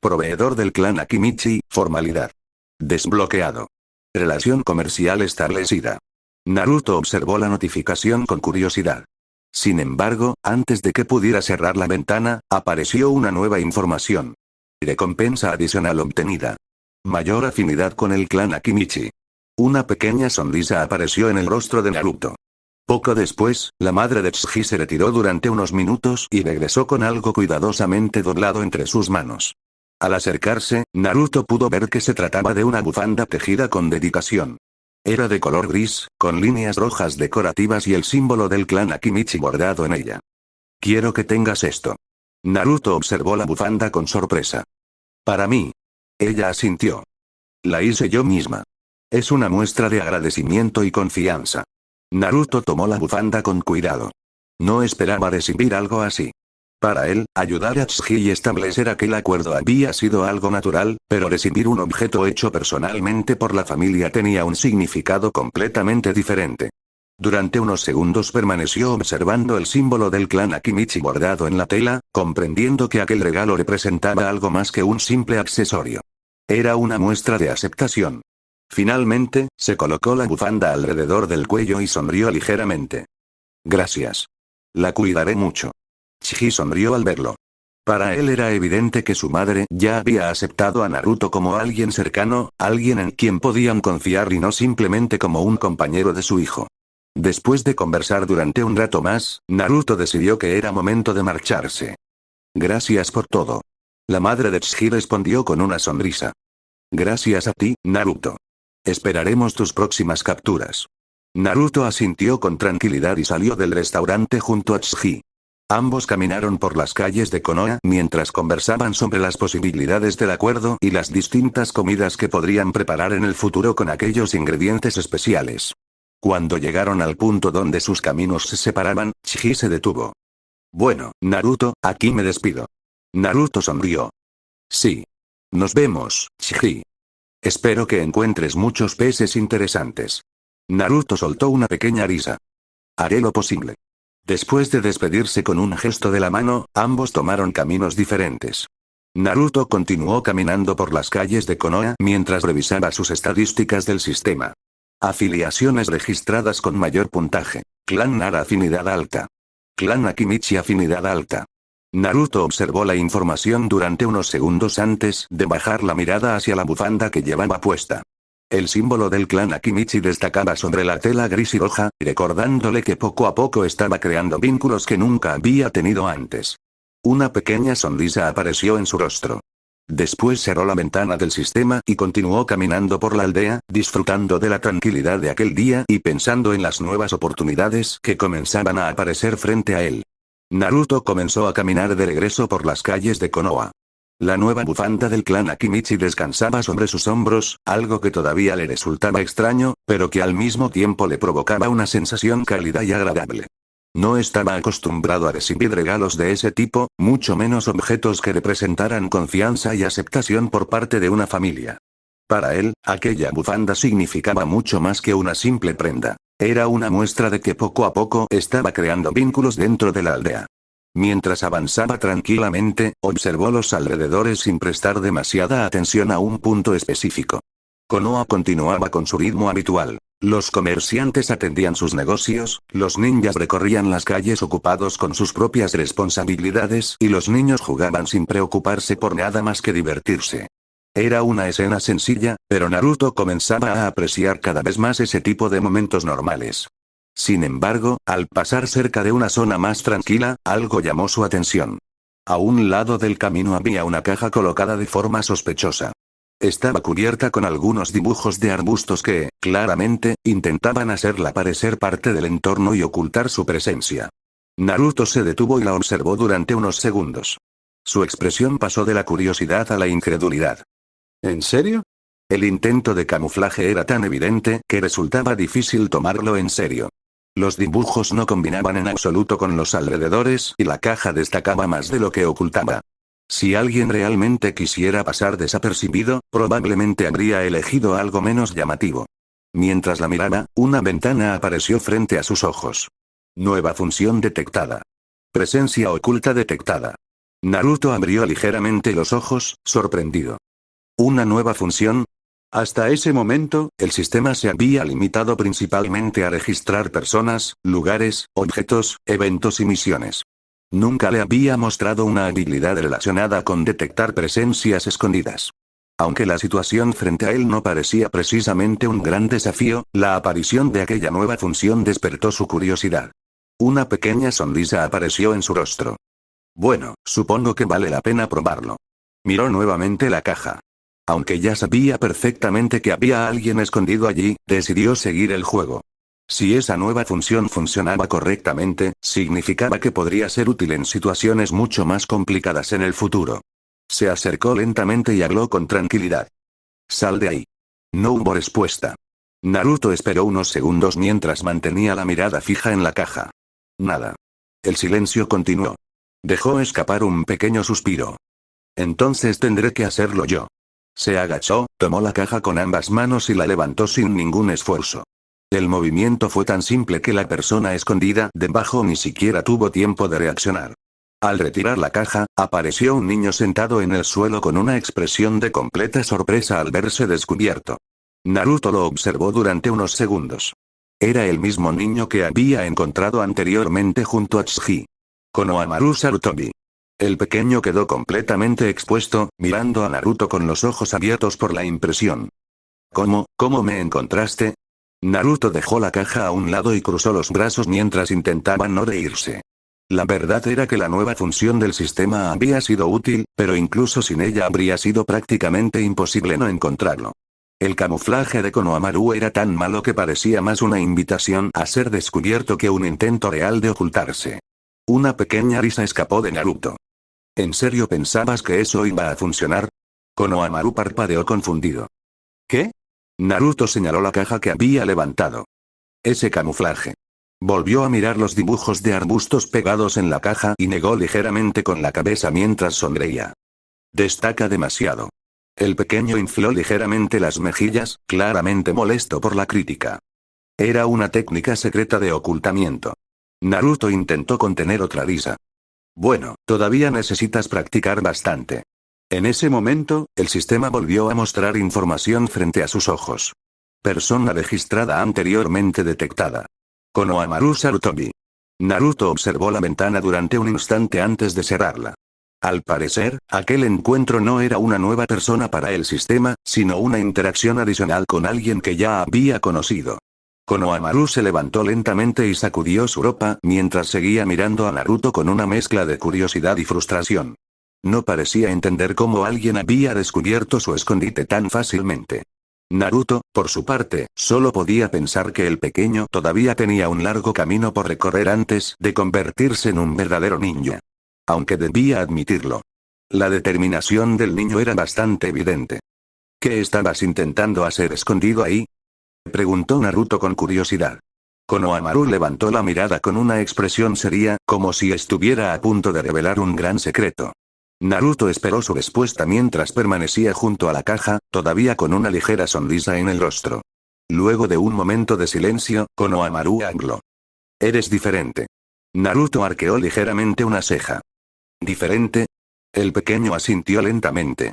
Proveedor del clan Akimichi, formalidad. Desbloqueado. Relación comercial establecida. Naruto observó la notificación con curiosidad. Sin embargo, antes de que pudiera cerrar la ventana, apareció una nueva información. Recompensa adicional obtenida. Mayor afinidad con el clan Akimichi. Una pequeña sonrisa apareció en el rostro de Naruto. Poco después, la madre de Tsuji se retiró durante unos minutos y regresó con algo cuidadosamente doblado entre sus manos. Al acercarse, Naruto pudo ver que se trataba de una bufanda tejida con dedicación. Era de color gris, con líneas rojas decorativas y el símbolo del clan Akimichi bordado en ella. Quiero que tengas esto. Naruto observó la bufanda con sorpresa. Para mí. Ella asintió. La hice yo misma. Es una muestra de agradecimiento y confianza. Naruto tomó la bufanda con cuidado. No esperaba recibir algo así. Para él, ayudar a Tsuji y establecer aquel acuerdo había sido algo natural, pero recibir un objeto hecho personalmente por la familia tenía un significado completamente diferente. Durante unos segundos permaneció observando el símbolo del clan Akimichi bordado en la tela, comprendiendo que aquel regalo representaba algo más que un simple accesorio. Era una muestra de aceptación. Finalmente, se colocó la bufanda alrededor del cuello y sonrió ligeramente. Gracias. La cuidaré mucho. Chiji sonrió al verlo. Para él era evidente que su madre ya había aceptado a Naruto como alguien cercano, alguien en quien podían confiar y no simplemente como un compañero de su hijo. Después de conversar durante un rato más, Naruto decidió que era momento de marcharse. Gracias por todo. La madre de Tsuji respondió con una sonrisa. Gracias a ti, Naruto. Esperaremos tus próximas capturas. Naruto asintió con tranquilidad y salió del restaurante junto a Tsuji. Ambos caminaron por las calles de Konoha mientras conversaban sobre las posibilidades del acuerdo y las distintas comidas que podrían preparar en el futuro con aquellos ingredientes especiales. Cuando llegaron al punto donde sus caminos se separaban, Chiji se detuvo. Bueno, Naruto, aquí me despido. Naruto sonrió. Sí. Nos vemos, Chiji. Espero que encuentres muchos peces interesantes. Naruto soltó una pequeña risa. Haré lo posible. Después de despedirse con un gesto de la mano, ambos tomaron caminos diferentes. Naruto continuó caminando por las calles de Konoha mientras revisaba sus estadísticas del sistema. Afiliaciones registradas con mayor puntaje. Clan Nara afinidad alta. Clan Akimichi afinidad alta. Naruto observó la información durante unos segundos antes de bajar la mirada hacia la bufanda que llevaba puesta. El símbolo del clan Akimichi destacaba sobre la tela gris y roja, recordándole que poco a poco estaba creando vínculos que nunca había tenido antes. Una pequeña sonrisa apareció en su rostro. Después cerró la ventana del sistema y continuó caminando por la aldea, disfrutando de la tranquilidad de aquel día y pensando en las nuevas oportunidades que comenzaban a aparecer frente a él. Naruto comenzó a caminar de regreso por las calles de Konoha. La nueva bufanda del clan Akimichi descansaba sobre sus hombros, algo que todavía le resultaba extraño, pero que al mismo tiempo le provocaba una sensación cálida y agradable. No estaba acostumbrado a recibir regalos de ese tipo, mucho menos objetos que representaran confianza y aceptación por parte de una familia. Para él, aquella bufanda significaba mucho más que una simple prenda. Era una muestra de que poco a poco estaba creando vínculos dentro de la aldea. Mientras avanzaba tranquilamente, observó los alrededores sin prestar demasiada atención a un punto específico. Konoha continuaba con su ritmo habitual. Los comerciantes atendían sus negocios, los ninjas recorrían las calles ocupados con sus propias responsabilidades y los niños jugaban sin preocuparse por nada más que divertirse. Era una escena sencilla, pero Naruto comenzaba a apreciar cada vez más ese tipo de momentos normales. Sin embargo, al pasar cerca de una zona más tranquila, algo llamó su atención. A un lado del camino había una caja colocada de forma sospechosa. Estaba cubierta con algunos dibujos de arbustos que, claramente, intentaban hacerla parecer parte del entorno y ocultar su presencia. Naruto se detuvo y la observó durante unos segundos. Su expresión pasó de la curiosidad a la incredulidad. ¿En serio? El intento de camuflaje era tan evidente que resultaba difícil tomarlo en serio. Los dibujos no combinaban en absoluto con los alrededores y la caja destacaba más de lo que ocultaba. Si alguien realmente quisiera pasar desapercibido, probablemente habría elegido algo menos llamativo. Mientras la miraba, una ventana apareció frente a sus ojos. Nueva función detectada. Presencia oculta detectada. Naruto abrió ligeramente los ojos, sorprendido. ¿Una nueva función? Hasta ese momento, el sistema se había limitado principalmente a registrar personas, lugares, objetos, eventos y misiones. Nunca le había mostrado una habilidad relacionada con detectar presencias escondidas. Aunque la situación frente a él no parecía precisamente un gran desafío, la aparición de aquella nueva función despertó su curiosidad. Una pequeña sonrisa apareció en su rostro. Bueno, supongo que vale la pena probarlo. Miró nuevamente la caja. Aunque ya sabía perfectamente que había alguien escondido allí, decidió seguir el juego. Si esa nueva función funcionaba correctamente, significaba que podría ser útil en situaciones mucho más complicadas en el futuro. Se acercó lentamente y habló con tranquilidad. Sal de ahí. No hubo respuesta. Naruto esperó unos segundos mientras mantenía la mirada fija en la caja. Nada. El silencio continuó. Dejó escapar un pequeño suspiro. Entonces tendré que hacerlo yo. Se agachó, tomó la caja con ambas manos y la levantó sin ningún esfuerzo. El movimiento fue tan simple que la persona escondida debajo ni siquiera tuvo tiempo de reaccionar. Al retirar la caja, apareció un niño sentado en el suelo con una expresión de completa sorpresa al verse descubierto. Naruto lo observó durante unos segundos. Era el mismo niño que había encontrado anteriormente junto a Tsuji. Konohamaru Sarutobi. El pequeño quedó completamente expuesto, mirando a Naruto con los ojos abiertos por la impresión. ¿Cómo me encontraste? Naruto dejó la caja a un lado y cruzó los brazos mientras intentaba no reírse. La verdad era que la nueva función del sistema había sido útil, pero incluso sin ella habría sido prácticamente imposible no encontrarlo. El camuflaje de Konohamaru era tan malo que parecía más una invitación a ser descubierto que un intento real de ocultarse. Una pequeña risa escapó de Naruto. ¿En serio pensabas que eso iba a funcionar? Konohamaru parpadeó confundido. ¿Qué? Naruto señaló la caja que había levantado. Ese camuflaje. Volvió a mirar los dibujos de arbustos pegados en la caja y negó ligeramente con la cabeza mientras sonreía. Destaca demasiado. El pequeño infló ligeramente las mejillas, claramente molesto por la crítica. Era una técnica secreta de ocultamiento. Naruto intentó contener otra risa. Bueno, todavía necesitas practicar bastante. En ese momento, el sistema volvió a mostrar información frente a sus ojos. Persona registrada anteriormente detectada. Konohamaru Sarutobi. Naruto observó la ventana durante un instante antes de cerrarla. Al parecer, aquel encuentro no era una nueva persona para el sistema, sino una interacción adicional con alguien que ya había conocido. Konohamaru se levantó lentamente y sacudió su ropa mientras seguía mirando a Naruto con una mezcla de curiosidad y frustración. No parecía entender cómo alguien había descubierto su escondite tan fácilmente. Naruto, por su parte, solo podía pensar que el pequeño todavía tenía un largo camino por recorrer antes de convertirse en un verdadero ninja. Aunque debía admitirlo. La determinación del niño era bastante evidente. ¿Qué estabas intentando hacer escondido ahí? Preguntó Naruto con curiosidad. Konohamaru levantó la mirada con una expresión seria, como si estuviera a punto de revelar un gran secreto. Naruto esperó su respuesta mientras permanecía junto a la caja, todavía con una ligera sonrisa en el rostro. Luego de un momento de silencio, Konohamaru habló. Eres diferente. Naruto arqueó ligeramente una ceja. ¿Diferente? El pequeño asintió lentamente.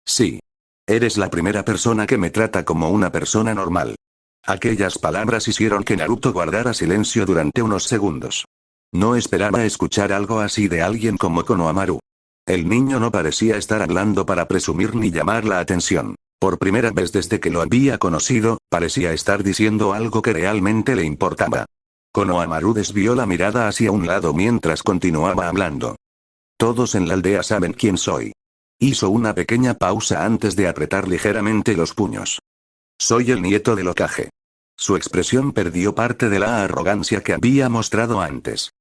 Sí. Eres la primera persona que me trata como una persona normal. Aquellas palabras hicieron que Naruto guardara silencio durante unos segundos. No esperaba escuchar algo así de alguien como Konohamaru. El niño no parecía estar hablando para presumir ni llamar la atención. Por primera vez desde que lo había conocido, parecía estar diciendo algo que realmente le importaba. Konohamaru desvió la mirada hacia un lado mientras continuaba hablando. Todos en la aldea saben quién soy. Hizo una pequeña pausa antes de apretar ligeramente los puños. Soy el nieto del Hokage. Su expresión perdió parte de la arrogancia que había mostrado antes.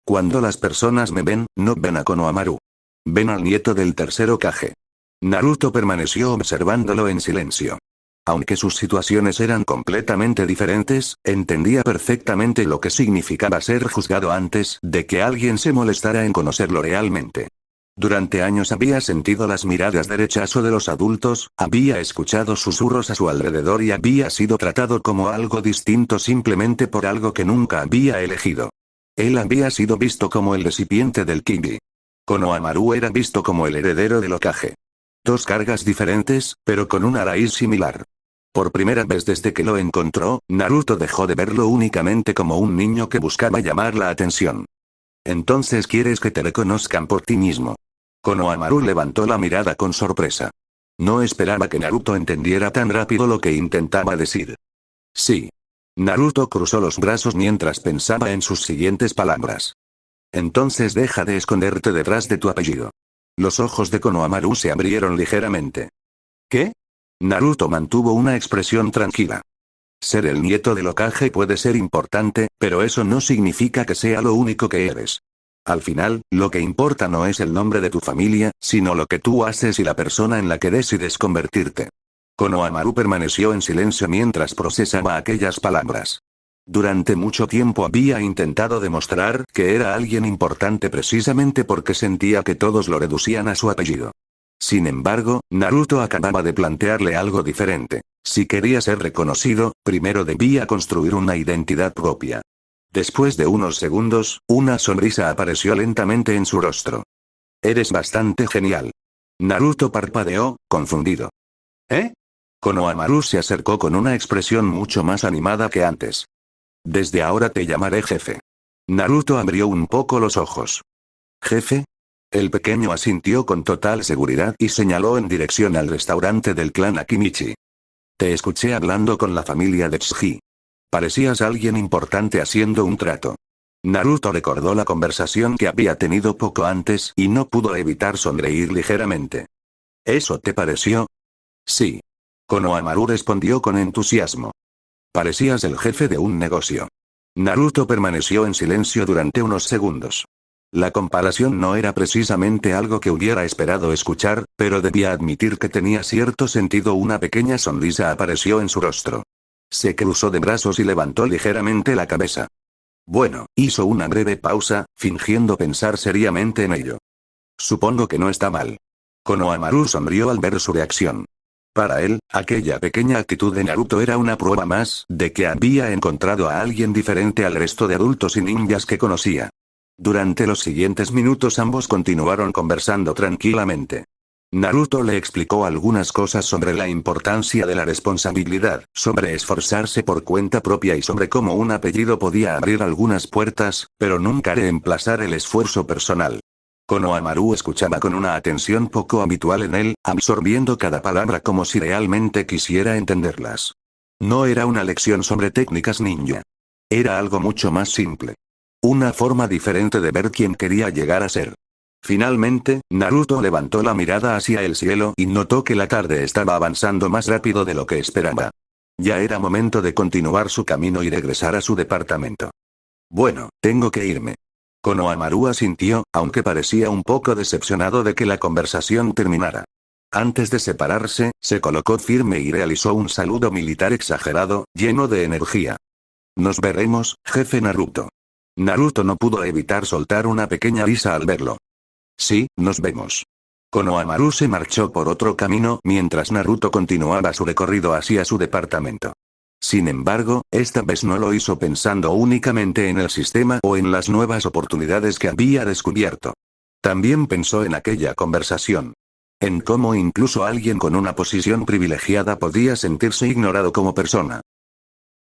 Cuando las personas me ven, no ven a Konohamaru. Ven al nieto del tercer Hokage. Naruto permaneció observándolo en silencio. Aunque sus situaciones eran completamente diferentes, entendía perfectamente lo que significaba ser juzgado antes de que alguien se molestara en conocerlo realmente. Durante años había sentido las miradas de rechazo de los adultos, había escuchado susurros a su alrededor y había sido tratado como algo distinto simplemente por algo que nunca había elegido. Él había sido visto como el recipiente del Kyuubi. Konohamaru era visto como el heredero del Hokage. Dos cargas diferentes, pero con una raíz similar. Por primera vez desde que lo encontró, Naruto dejó de verlo únicamente como un niño que buscaba llamar la atención. Entonces quieres que te reconozcan por ti mismo. Konohamaru levantó la mirada con sorpresa. No esperaba que Naruto entendiera tan rápido lo que intentaba decir. Sí. Naruto cruzó los brazos mientras pensaba en sus siguientes palabras. Entonces deja de esconderte detrás de tu apellido. Los ojos de Konohamaru se abrieron ligeramente. ¿Qué? Naruto mantuvo una expresión tranquila. Ser el nieto del Hokage puede ser importante, pero eso no significa que sea lo único que eres. Al final, lo que importa no es el nombre de tu familia, sino lo que tú haces y la persona en la que decides convertirte. Konohamaru permaneció en silencio mientras procesaba aquellas palabras. Durante mucho tiempo había intentado demostrar que era alguien importante precisamente porque sentía que todos lo reducían a su apellido. Sin embargo, Naruto acababa de plantearle algo diferente. Si quería ser reconocido, primero debía construir una identidad propia. Después de unos segundos, una sonrisa apareció lentamente en su rostro. Eres bastante genial. Naruto parpadeó, confundido. ¿Eh? Konohamaru se acercó con una expresión mucho más animada que antes. Desde ahora te llamaré jefe. Naruto abrió un poco los ojos. ¿Jefe? El pequeño asintió con total seguridad y señaló en dirección al restaurante del clan Akimichi. Te escuché hablando con la familia de Tsuji. Parecías alguien importante haciendo un trato. Naruto recordó la conversación que había tenido poco antes y no pudo evitar sonreír ligeramente. ¿Eso te pareció? Sí. Konohamaru respondió con entusiasmo. Parecías el jefe de un negocio. Naruto permaneció en silencio durante unos segundos. La comparación no era precisamente algo que hubiera esperado escuchar, pero debía admitir que tenía cierto sentido. Una pequeña sonrisa apareció en su rostro. Se cruzó de brazos y levantó ligeramente la cabeza. Bueno, hizo una breve pausa, fingiendo pensar seriamente en ello. Supongo que no está mal. Konohamaru sonrió al ver su reacción. Para él, aquella pequeña actitud de Naruto era una prueba más de que había encontrado a alguien diferente al resto de adultos y ninjas que conocía. Durante los siguientes minutos ambos continuaron conversando tranquilamente. Naruto le explicó algunas cosas sobre la importancia de la responsabilidad, sobre esforzarse por cuenta propia y sobre cómo un apellido podía abrir algunas puertas, pero nunca reemplazar el esfuerzo personal. Konohamaru escuchaba con una atención poco habitual en él, absorbiendo cada palabra como si realmente quisiera entenderlas. No era una lección sobre técnicas ninja. Era algo mucho más simple. Una forma diferente de ver quién quería llegar a ser. Finalmente, Naruto levantó la mirada hacia el cielo y notó que la tarde estaba avanzando más rápido de lo que esperaba. Ya era momento de continuar su camino y regresar a su departamento. Bueno, tengo que irme. Konohamaru asintió, aunque parecía un poco decepcionado de que la conversación terminara. Antes de separarse, se colocó firme y realizó un saludo militar exagerado, lleno de energía. Nos veremos, jefe Naruto. Naruto no pudo evitar soltar una pequeña risa al verlo. Sí, nos vemos. Konohamaru se marchó por otro camino mientras Naruto continuaba su recorrido hacia su departamento. Sin embargo, esta vez no lo hizo pensando únicamente en el sistema o en las nuevas oportunidades que había descubierto. También pensó en aquella conversación. En cómo incluso alguien con una posición privilegiada podía sentirse ignorado como persona.